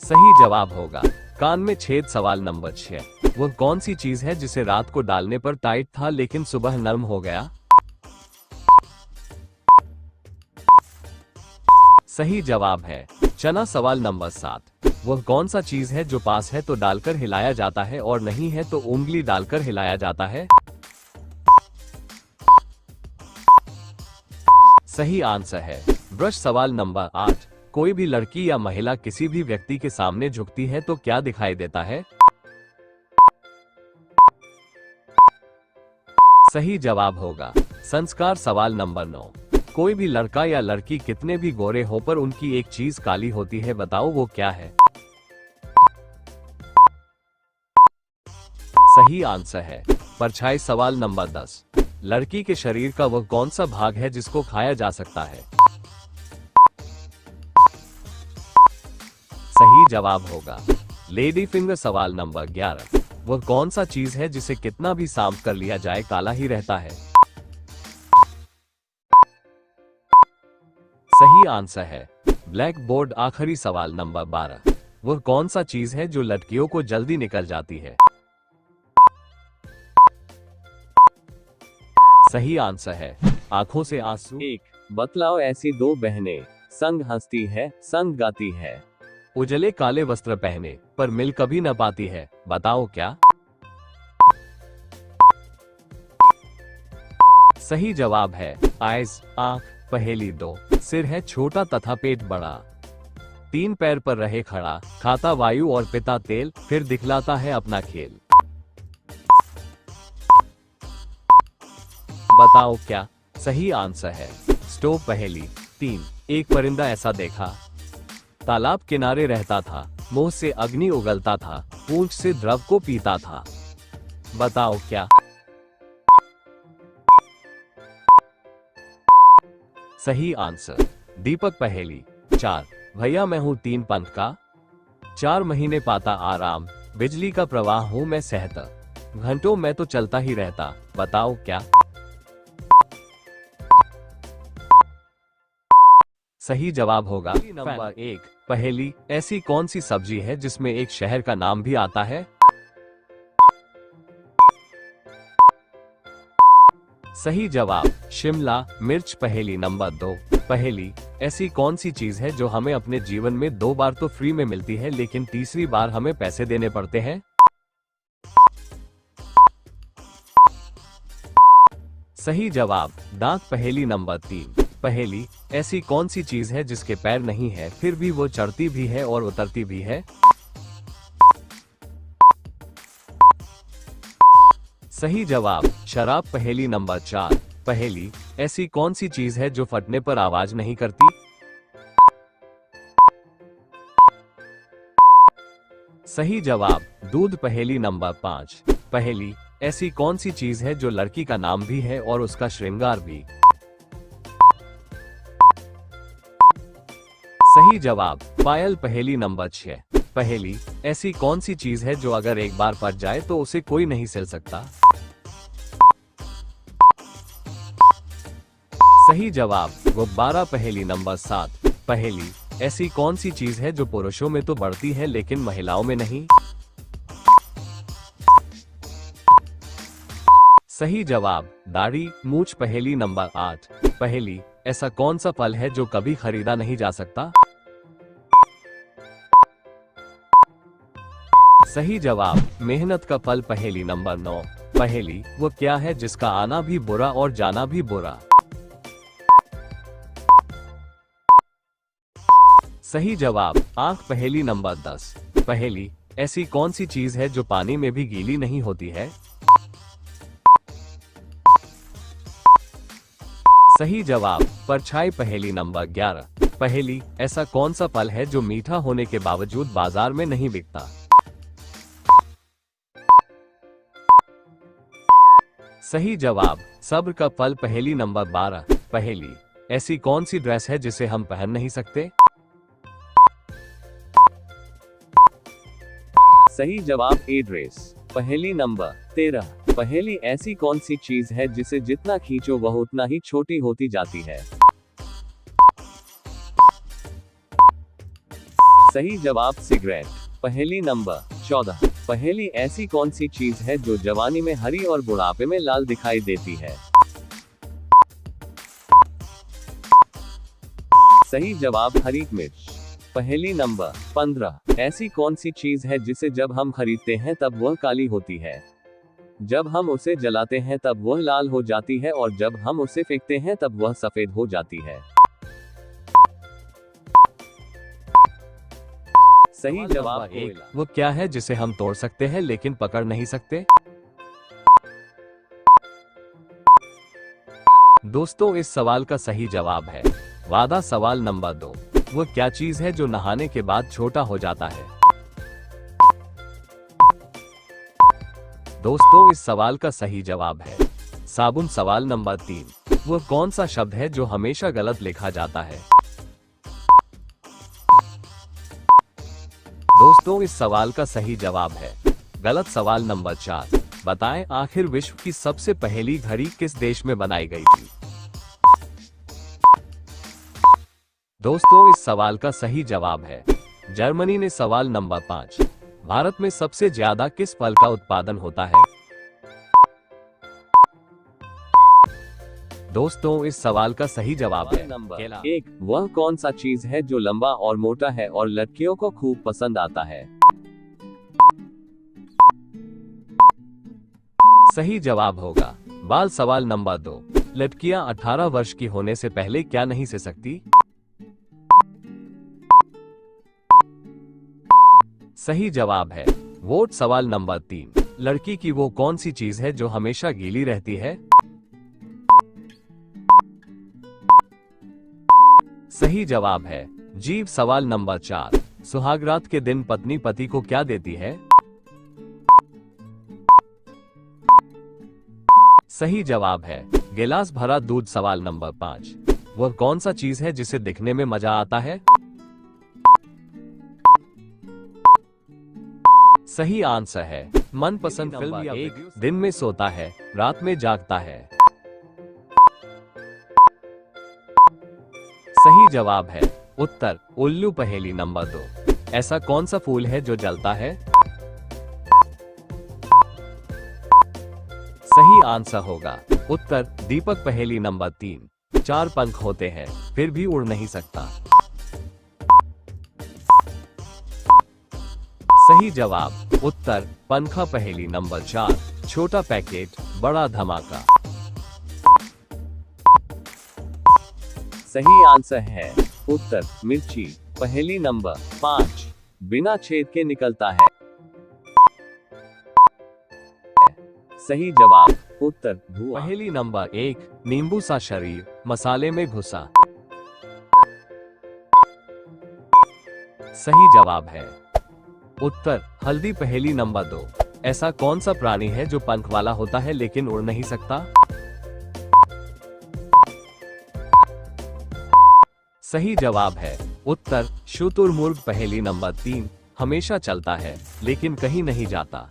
सही जवाब होगा कान में छेद। सवाल नंबर 6, वह कौन सी चीज है जिसे रात को डालने पर टाइट था लेकिन सुबह नरम हो गया? सही जवाब है चना। सवाल नंबर 7, वह कौन सा चीज है जो पास है तो डालकर हिलाया जाता है और नहीं है तो उंगली डालकर हिलाया जाता है? सही आंसर है ब्रश। सवाल नंबर 8, कोई भी लड़की या महिला किसी भी व्यक्ति के सामने झुकती है तो क्या दिखाई देता है? सही जवाब होगा संस्कार। सवाल नंबर 9, कोई भी लड़का या लड़की कितने भी गोरे हो पर उनकी एक चीज काली होती है, बताओ वो क्या है? सही आंसर है परछाई। सवाल नंबर 10, लड़की के शरीर का वह कौन सा भाग है जिसको खाया जा सकता है? सही जवाब होगा लेडी फिंगर। सवाल नंबर 11, वह कौन सा चीज है जिसे कितना भी साफ कर लिया जाए काला ही रहता है? सही आंसर है ब्लैक बोर्ड। आखिरी सवाल नंबर 12, वह कौन सा चीज है जो लड़कियों को जल्दी निकल जाती है? सही आंसर है आंखों से आंसू। एक, बतलाओ ऐसी दो बहनें संग हंसती है संग गाती है, उजले काले वस्त्र पहने पर मिल कभी न पाती है, बताओ क्या? सही जवाब है आइज आंख। पहेली 2, सिर है छोटा तथा पेट बड़ा, 3 पैर पर रहे खड़ा, खाता वायु और पिता तेल, फिर दिखलाता है अपना खेल, बताओ क्या? सही आंसर है स्टोव। पहेली 3, एक परिंदा ऐसा देखा, तालाब किनारे रहता था, मुंह से अग्नि उगलता था, पूंछ से द्रव को पीता था, बताओ क्या? सही आंसर दीपक। पहेली 4, भैया मैं हूँ 3 पंथ का, 4 महीने पाता आराम, बिजली का प्रवाह हूँ मैं सहता, घंटों में तो चलता ही रहता, बताओ क्या? सही जवाब होगा नंबर 1, पहेली, ऐसी कौन सी सब्जी है जिसमें एक शहर का नाम भी आता है? सही जवाब शिमला मिर्च। पहेली नंबर 2, पहेली, ऐसी कौन सी चीज है जो हमें अपने जीवन में 2 बार तो फ्री में मिलती है लेकिन तीसरी बार हमें पैसे देने पड़ते हैं? सही जवाब दांत। पहेली नंबर 3, पहेली, ऐसी कौन सी चीज है जिसके पैर नहीं है फिर भी वो चढ़ती भी है और उतरती भी है? सही जवाब शराब। पहेली नंबर 4, पहेली, ऐसी कौन सी चीज है जो फटने पर आवाज नहीं करती? सही जवाब दूध। पहेली नंबर 5, पहेली, ऐसी कौन सी चीज है जो लड़की का नाम भी है और उसका श्रृंगार भी? सही जवाब पायल। पहेली नंबर 6, पहेली, ऐसी कौन सी चीज है जो अगर एक बार फट जाए तो उसे कोई नहीं सिल सकता? सही जवाब गुब्बारा। पहेली नंबर 7, पहेली, ऐसी कौन सी चीज है जो पुरुषों में तो बढ़ती है लेकिन महिलाओं में नहीं? सही जवाब दाढ़ी मूछ। पहेली नंबर 8, पहेली, ऐसा कौन सा फल है जो कभी खरीदा नहीं जा सकता? सही जवाब मेहनत का फल। पहेली नंबर 9। पहेली वो क्या है जिसका आना भी बुरा और जाना भी बुरा? सही जवाब आंख। पहेली नंबर 10। पहेली ऐसी कौन सी चीज है जो पानी में भी गीली नहीं होती है? सही जवाब परछाई। पहेली नंबर 11। पहेली ऐसा कौन सा फल है जो मीठा होने के बावजूद बाजार में नहीं बिकता? सही जवाब सब्र का फल। पहेली नंबर 12। पहेली ऐसी कौन सी ड्रेस है जिसे हम पहन नहीं सकते? सही जवाब ए ड्रेस। पहेली नंबर 13। पहेली ऐसी कौन सी चीज है जिसे जितना खींचो वह उतना ही छोटी होती जाती है? सही जवाब सिगरेट। पहेली नंबर 14। पहेली ऐसी कौन सी चीज है जो जवानी में हरी और बुढ़ापे में लाल दिखाई देती है? सही जवाब हरी मिर्च। पहेली नंबर 15। ऐसी कौन सी चीज है जिसे जब हम खरीदते हैं तब वह काली होती है, जब हम उसे जलाते हैं तब वह लाल हो जाती है और जब हम उसे फेंकते हैं तब वह सफेद हो जाती है? सही जवाब एक। वो क्या है जिसे हम तोड़ सकते हैं लेकिन पकड़ नहीं सकते? दोस्तों इस सवाल का सही जवाब है वादा। सवाल नंबर 2। वो क्या चीज है जो नहाने के बाद छोटा हो जाता है? दोस्तों इस सवाल का सही जवाब है साबुन। सवाल नंबर 3। वो कौन सा शब्द है जो हमेशा गलत लिखा जाता है? दोस्तों इस सवाल का सही जवाब है गलत। सवाल नंबर 4। बताएं आखिर विश्व की सबसे पहली घड़ी किस देश में बनाई गई थी? दोस्तों इस सवाल का सही जवाब है जर्मनी ने। सवाल नंबर 5। भारत में सबसे ज्यादा किस फल का उत्पादन होता है? दोस्तों इस सवाल का सही जवाब है नंबर 1। वह कौन सा चीज है जो लंबा और मोटा है और लड़कियों को खूब पसंद आता है? सही जवाब होगा बाल। सवाल नंबर 2। लड़कियां 18 वर्ष की होने से पहले क्या नहीं से सकती? सही जवाब है वोट। सवाल नंबर 3। लड़की की वो कौन सी चीज है जो हमेशा गीली रहती है? सही जवाब है जीभ। सवाल नंबर 4। सुहागरात के दिन पत्नी पति को क्या देती है? सही जवाब है गिलास भरा दूध। सवाल नंबर 5। वह कौन सा चीज है जिसे दिखने में मजा आता है? सही आंसर है मनपसंद फिल्म या एक दिन में सोता है रात में जागता है। सही जवाब है उत्तर उल्लू। पहेली नंबर 2। ऐसा कौन सा फूल है जो जलता है? सही आंसर होगा उत्तर दीपक। पहेली नंबर 3। 4 पंख होते हैं फिर भी उड़ नहीं सकता। सही जवाब उत्तर पंखा। पहेली नंबर 4। छोटा पैकेट बड़ा धमाका। सही आंसर है उत्तर मिर्ची। पहेली नंबर 5। बिना छेद के निकलता है। सही जवाब उत्तर धुआं। पहेली नंबर 1। नींबू सा शरीर मसाले में घुसा। सही जवाब है उत्तर हल्दी। पहेली नंबर 2। ऐसा कौन सा प्राणी है जो पंख वाला होता है लेकिन उड़ नहीं सकता? सही जवाब है उत्तर शुतुरमुर्ग। पहेली नंबर 3। हमेशा चलता है लेकिन कहीं नहीं जाता।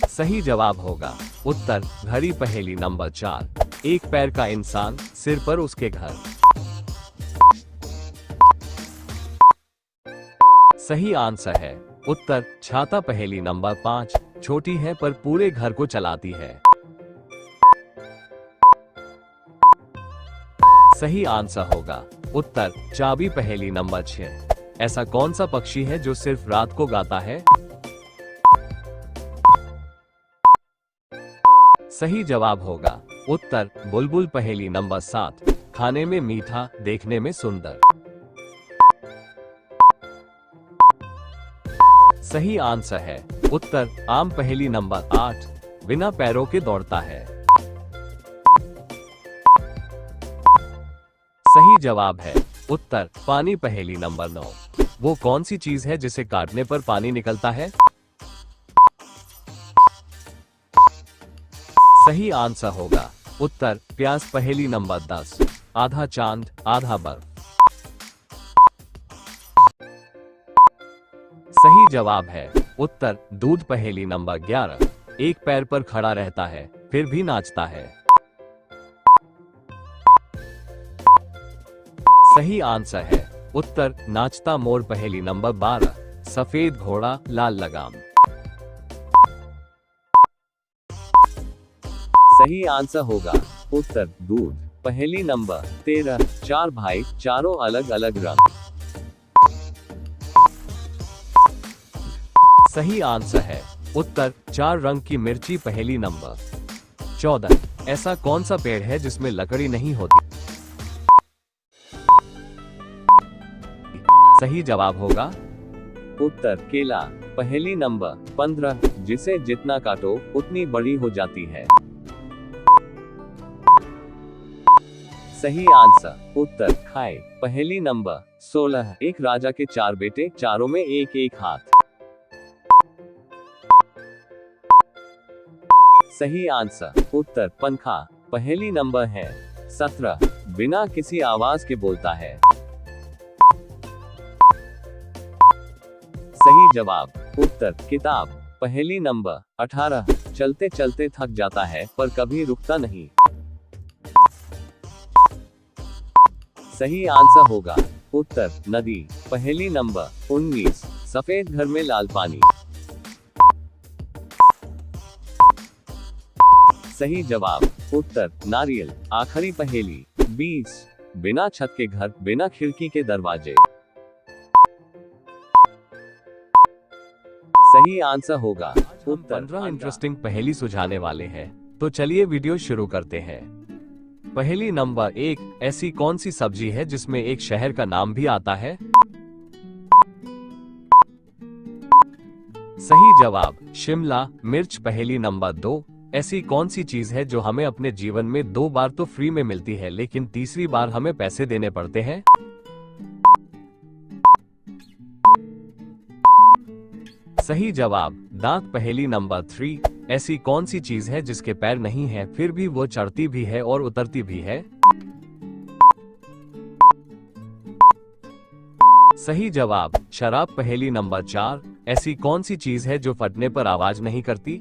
सही जवाब होगा उत्तर घड़ी। पहेली नंबर 4। एक पैर का इंसान सिर पर उसके घर। सही आंसर है उत्तर छाता। पहेली नंबर 5। छोटी है पर पूरे घर को चलाती है। सही आंसर होगा उत्तर चाबी। पहेली नंबर 6, ऐसा कौन सा पक्षी है जो सिर्फ रात को गाता है? सही जवाब होगा उत्तर बुलबुल। पहेली नंबर 7, खाने में मीठा, देखने में सुंदर। सही आंसर है उत्तर आम। पहेली नंबर 8, बिना पैरों के दौड़ता है। सही जवाब है उत्तर पानी। पहेली नंबर 9, वो कौन सी चीज है जिसे काटने पर पानी निकलता है? सही आंसर होगा उत्तर प्यास। पहेली नंबर 10, आधा चांद आधा बर्फ। सही जवाब है उत्तर दूध। पहेली नंबर 11, एक पैर पर खड़ा रहता है फिर भी नाचता है। सही आंसर है उत्तर नाचता मोर। पहेली नंबर 12, सफेद घोड़ा लाल लगाम। सही आंसर होगा उत्तर दूध। पहेली नंबर 13, चार भाई चारों अलग अलग रंग। सही आंसर है उत्तर चार रंग की मिर्ची। पहेली नंबर 14, ऐसा कौन सा पेड़ है जिसमें लकड़ी नहीं होती? सही जवाब होगा उत्तर केला। पहेली नंबर 15, जिसे जितना काटो उतनी बड़ी हो जाती है। सही आंसर उत्तर खाए। पहेली नंबर 16, एक राजा के 4 बेटे, चारों में एक एक हाथ। सही आंसर उत्तर पंखा। पहेली नंबर है 17, बिना किसी आवाज के बोलता है। सही जवाब उत्तर किताब। पहेली नंबर 18, चलते चलते थक जाता है पर कभी रुकता नहीं। सही आंसर होगा उत्तर नदी। पहेली नंबर 19, सफेद घर में लाल पानी। सही जवाब उत्तर नारियल। आखिरी पहेली 20, बिना छत के घर, बिना खिड़की के दरवाजे। सही आंसर होगा उत्तर 15 इंटरेस्टिंग पहेली सुझाने वाले हैं, तो चलिए वीडियो शुरू करते हैं। पहेली नंबर 1, ऐसी कौन सी सब्जी है जिसमें एक शहर का नाम भी आता है? सही जवाब शिमला मिर्च। पहेली नंबर 2, ऐसी कौन सी चीज है जो हमें अपने जीवन में 2 बार तो फ्री में मिलती है लेकिन तीसरी बार हमें पैसे देने पड़ते हैं? सही जवाब दांत। पहेली नंबर 3, ऐसी कौन सी चीज है जिसके पैर नहीं है फिर भी वो चढ़ती भी है और उतरती भी है? सही जवाब शराब। पहेली नंबर 4, ऐसी कौन सी चीज है जो फटने पर आवाज नहीं करती?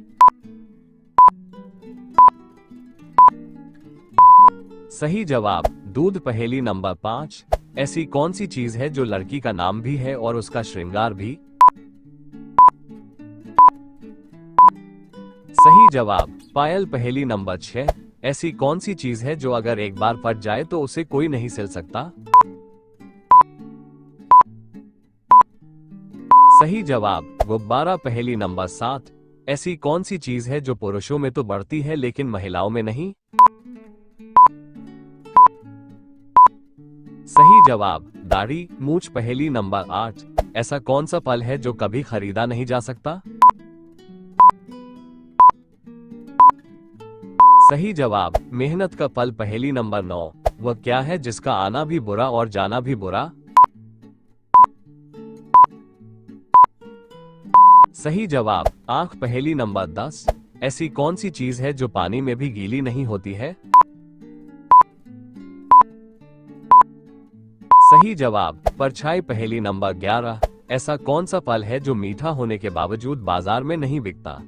सही जवाब दूध। पहेली नंबर 5, ऐसी कौन सी चीज है जो लड़की का नाम भी है और उसका श्रृंगार भी? सही जवाब पायल। पहेली नंबर 6, ऐसी कौन सी चीज है जो अगर एक बार फट जाए तो उसे कोई नहीं सिल सकता? सही जवाब गुब्बारा। पहेली नंबर 7, ऐसी कौन सी चीज है जो पुरुषों में तो बढ़ती है लेकिन महिलाओं में नहीं? सही जवाब दाढ़ी मूछ। पहेली नंबर 8, ऐसा कौन सा फल है जो कभी खरीदा नहीं जा सकता? सही जवाब मेहनत का फल। पहेली नंबर 9, वह क्या है जिसका आना भी बुरा और जाना भी बुरा? सही जवाब आंख। पहेली नंबर 10, ऐसी कौन सी चीज है जो पानी में भी गीली नहीं होती है? सही जवाब परछाई। पहेली नंबर 11, ऐसा कौन सा फल है जो मीठा होने के बावजूद बाजार में नहीं बिकता?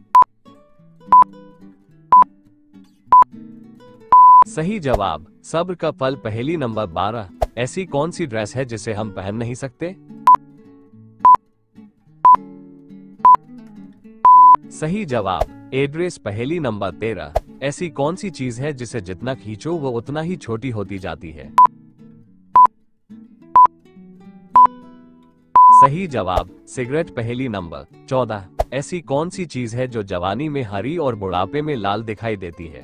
सही जवाब सब्र का फल। पहेली नंबर 12, ऐसी कौन सी ड्रेस है जिसे हम पहन नहीं सकते? सही जवाब एड्रेस। पहेली नंबर 13, ऐसी कौन सी चीज है जिसे जितना खींचो वो उतना ही छोटी होती जाती है? सही जवाब सिगरेट। पहेली नंबर 14। ऐसी कौन सी चीज है जो जवानी में हरी और बुढ़ापे में लाल दिखाई देती है?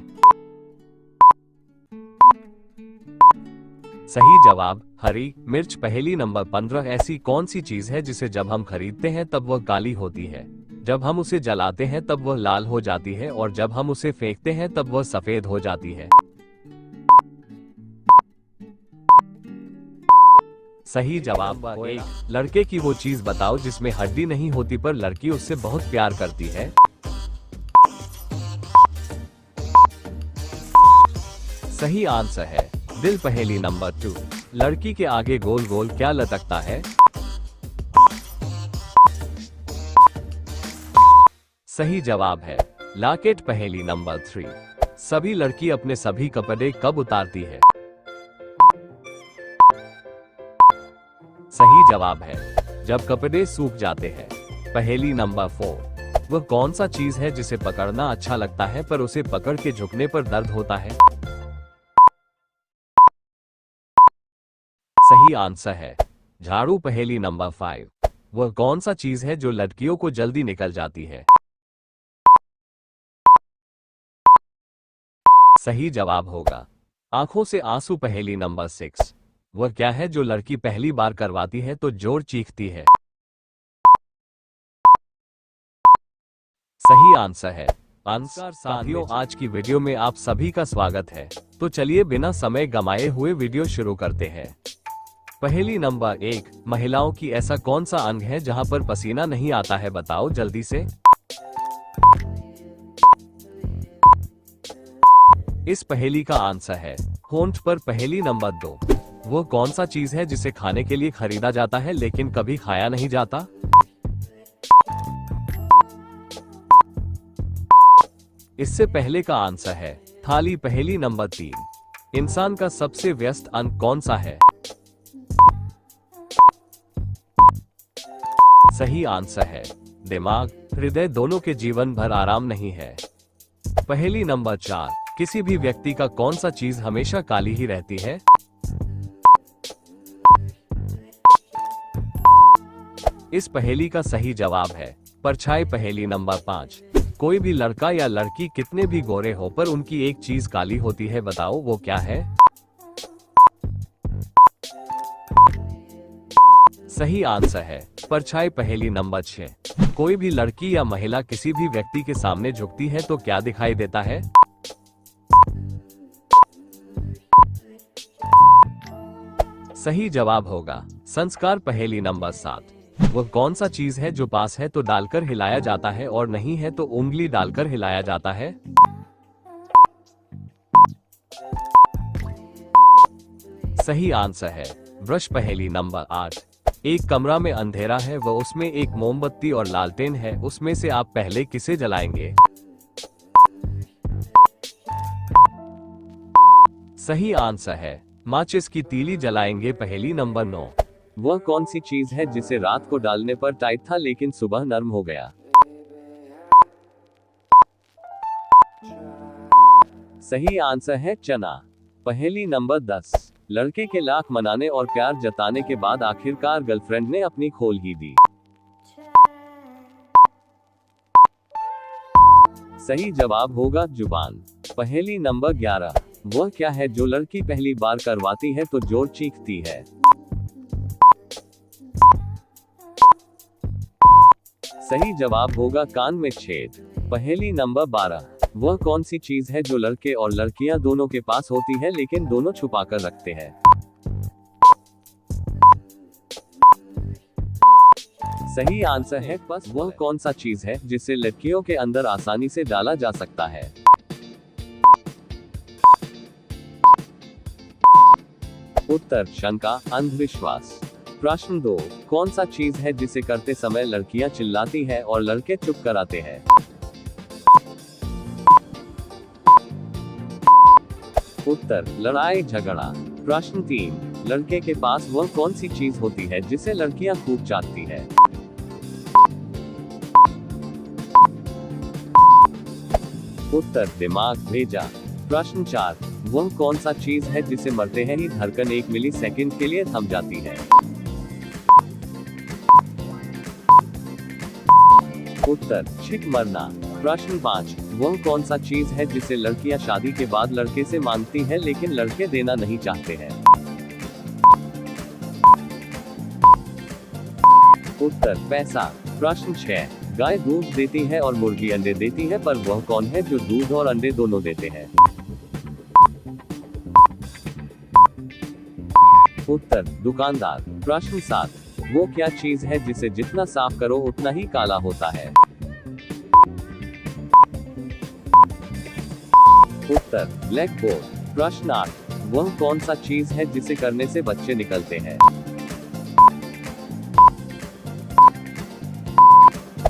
सही जवाब हरी मिर्च। पहेली नंबर 15। ऐसी कौन सी चीज है जिसे जब हम खरीदते हैं तब वह काली होती है, जब हम उसे जलाते हैं तब वह लाल हो जाती है और जब हम उसे फेंकते हैं तब वह सफेद हो जाती है? सही जवाब एक। लड़के की वो चीज बताओ जिसमें हड्डी नहीं होती पर लड़की उससे बहुत प्यार करती है। सही आंसर है दिल। पहेली नंबर 2। लड़की के आगे गोल गोल क्या लटकता है? सही जवाब है लॉकेट। पहेली नंबर 3। सभी लड़की अपने सभी कपड़े कब उतारती है? सही जवाब है जब कपड़े सूख जाते हैं। पहेली नंबर 4। वह कौन सा चीज है जिसे पकड़ना अच्छा लगता है पर उसे पकड़ के झुकने पर दर्द होता है? सही आंसर है झाड़ू। पहेली नंबर 5। वह कौन सा चीज है जो लड़कियों को जल्दी निकल जाती है? सही जवाब होगा आंखों से आंसू। पहेली नंबर 6। वह क्या है जो लड़की पहली बार करवाती है तो जोर चीखती है? सही आंसर है आंसर। साथियों आज की वीडियो में आप सभी का स्वागत है। तो चलिए बिना समय गमाए हुए वीडियो शुरू करते हैं। पहेली नंबर 1। महिलाओं की ऐसा कौन सा अंग है जहां पर पसीना नहीं आता है? बताओ जल्दी से। इस पहेली का आंसर है होंठ पर। पहेली नंबर 2। वो कौन सा चीज है जिसे खाने के लिए खरीदा जाता है लेकिन कभी खाया नहीं जाता? इससे पहले का आंसर है थाली। पहेली नंबर 3। इंसान का सबसे व्यस्त अंग कौन सा है? सही आंसर है दिमाग। हृदय दोनों के जीवन भर आराम नहीं है। पहेली नंबर 4। किसी भी व्यक्ति का कौन सा चीज हमेशा काली ही रहती है? इस पहेली का सही जवाब है परछाई। पहेली नंबर 5। कोई भी लड़का या लड़की कितने भी गोरे हो पर उनकी एक चीज काली होती है। बताओ वो क्या है? सही आंसर है परछाई। पहेली नंबर 6। कोई भी लड़की या महिला किसी भी व्यक्ति के सामने झुकती है तो क्या दिखाई देता है? सही जवाब होगा संस्कार। पहेली नंबर 7। वह कौन सा चीज है जो पास है तो डालकर हिलाया जाता है और नहीं है तो उंगली डालकर हिलाया जाता है? सही आंसर है ब्रश। पहेली नंबर 8। एक कमरा में अंधेरा है वह उसमें एक मोमबत्ती और लालटेन है, उसमें से आप पहले किसे जलाएंगे? सही आंसर है माचिस की तीली जलाएंगे। पहेली नंबर 9। वह कौन सी चीज है जिसे रात को डालने पर टाइट था लेकिन सुबह नरम हो गया? सही आंसर है चना। पहेली नंबर 10। लड़के के लाख मनाने और प्यार जताने के बाद आखिरकार गर्लफ्रेंड ने अपनी खोल ही दी। सही जवाब होगा जुबान। पहेली नंबर 11। वह क्या है जो लड़की पहली बार करवाती है तो जोर चीखती है? सही जवाब होगा कान में छेद। पहेली नंबर 12। वह कौन सी चीज है जो लड़के और लड़कियां दोनों के पास होती है लेकिन दोनों छुपा कर रखते हैं? सही आंसर है बस। वह कौन सा चीज है जिसे लड़कियों के अंदर आसानी से डाला जा सकता है? उत्तर शंका, अंधविश्वास। प्रश्न 2। कौन सा चीज है जिसे करते समय लड़कियां चिल्लाती है और लड़के चुप कराते हैं? उत्तर लड़ाई झगड़ा। प्रश्न 3। लड़के के पास वह कौन सी चीज होती है जिसे लड़कियां खूब चाटती है? उत्तर दिमाग भेजा। प्रश्न 4। वह कौन सा चीज है जिसे मरते हैं ही धड़कन 1 मिली सेकंड के लिए थम जाती है? उत्तर छिक मरना। प्रश्न 5, वह कौन सा चीज है जिसे लड़कियां शादी के बाद लड़के से मांगती हैं लेकिन लड़के देना नहीं चाहते हैं? उत्तर पैसा। प्रश्न 6, गाय दूध देती है और मुर्गी अंडे देती है, पर वह कौन है जो दूध और अंडे दोनों देते हैं? उत्तर दुकानदार। प्रश्न 7, वो क्या चीज है जिसे जितना साफ करो उतना ही काला होता है? उत्तर ब्लैक बोर्ड। प्रश्न 8, वह कौन सा चीज है जिसे करने से बच्चे निकलते हैं?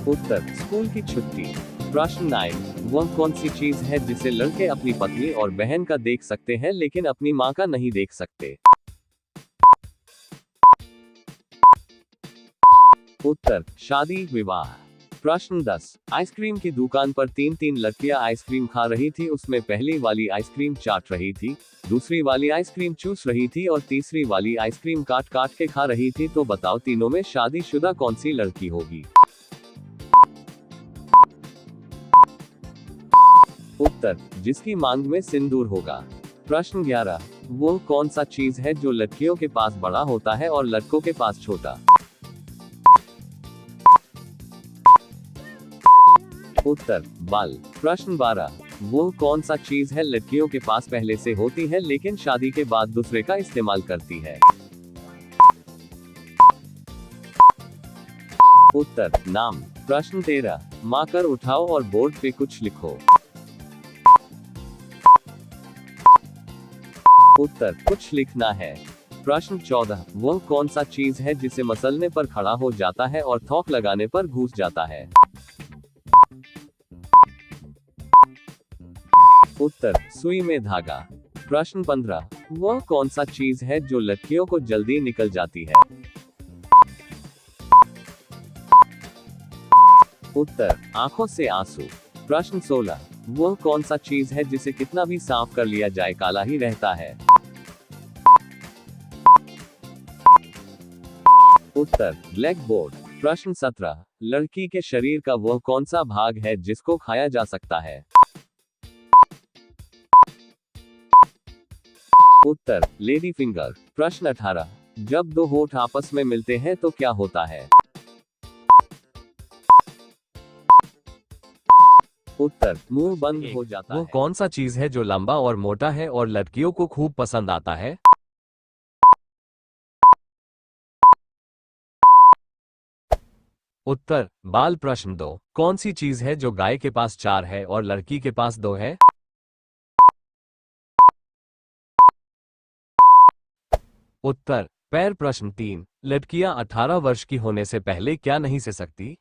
उत्तर स्कूल की छुट्टी। प्रश्न 9, वह कौन सी चीज है जिसे लड़के अपनी पत्नी और बहन का देख सकते हैं लेकिन अपनी मां का नहीं देख सकते? उत्तर शादी विवाह। प्रश्न 10, आइसक्रीम की दुकान पर तीन लड़कियां आइसक्रीम खा रही थी। उसमें पहली वाली आइसक्रीम चाट रही थी, दूसरी वाली आइसक्रीम चूस रही थी और तीसरी वाली आइसक्रीम काट काट के खा रही थी। तो बताओ तीनों में शादीशुदा कौन सी लड़की होगी? उत्तर जिसकी मांग में सिंदूर होगा। प्रश्न 11, वो कौन सा चीज है जो लड़कियों के पास बड़ा होता है और लड़कों के पास छोटा? उत्तर बाल। प्रश्न 12, वो कौन सा चीज है लड़कियों के पास पहले से होती है लेकिन शादी के बाद दूसरे का इस्तेमाल करती है? उत्तर नाम। प्रश्न 13, मार्कर उठाओ और बोर्ड पे कुछ लिखो। उत्तर कुछ लिखना है। प्रश्न 14, वह कौन सा चीज है जिसे मसलने पर खड़ा हो जाता है और थोक लगाने पर घुस जाता है? उत्तर सुई में धागा। प्रश्न 15, वह कौन सा चीज है जो लड़कियों को जल्दी निकल जाती है? उत्तर आंखों से आंसू। प्रश्न 16, वह कौन सा चीज है जिसे कितना भी साफ कर लिया जाए काला ही रहता है? उत्तर ब्लैक बोर्ड। प्रश्न 17, लड़की के शरीर का वह कौन सा भाग है जिसको खाया जा सकता है? उत्तर लेडी फिंगर। प्रश्न 18, जब दो होठ आपस में मिलते हैं तो क्या होता है? उत्तर मुंह बंद हो जाता है। वो कौन सा चीज है जो लंबा और मोटा है और लड़कियों को खूब पसंद आता है? उत्तर बाल। प्रश्न 2, कौन सी चीज है जो गाय के पास 4 है और लड़की के पास 2 है? उत्तर पैर। प्रश्न 3, लड़कियां 18 वर्ष की होने से पहले क्या नहीं से सकती?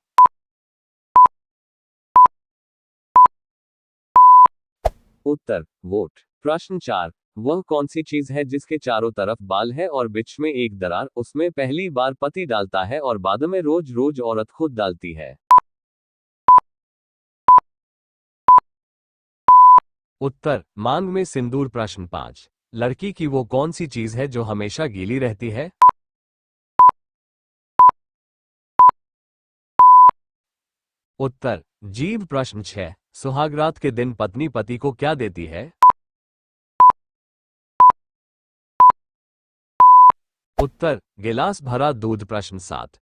उत्तर वोट। प्रश्न 4, वह कौन सी चीज है जिसके चारों तरफ बाल है और बीच में एक दरार, उसमें पहली बार पति डालता है और बाद में रोज रोज औरत खुद डालती है? उत्तर मांग में सिंदूर। प्रश्न 5, लड़की की वो कौन सी चीज है जो हमेशा गीली रहती है? उत्तर जीभ। प्रश्न 6, सुहागरात के दिन पत्नी पति को क्या देती है? उत्तर गिलास भरा दूध। प्रश्न 7,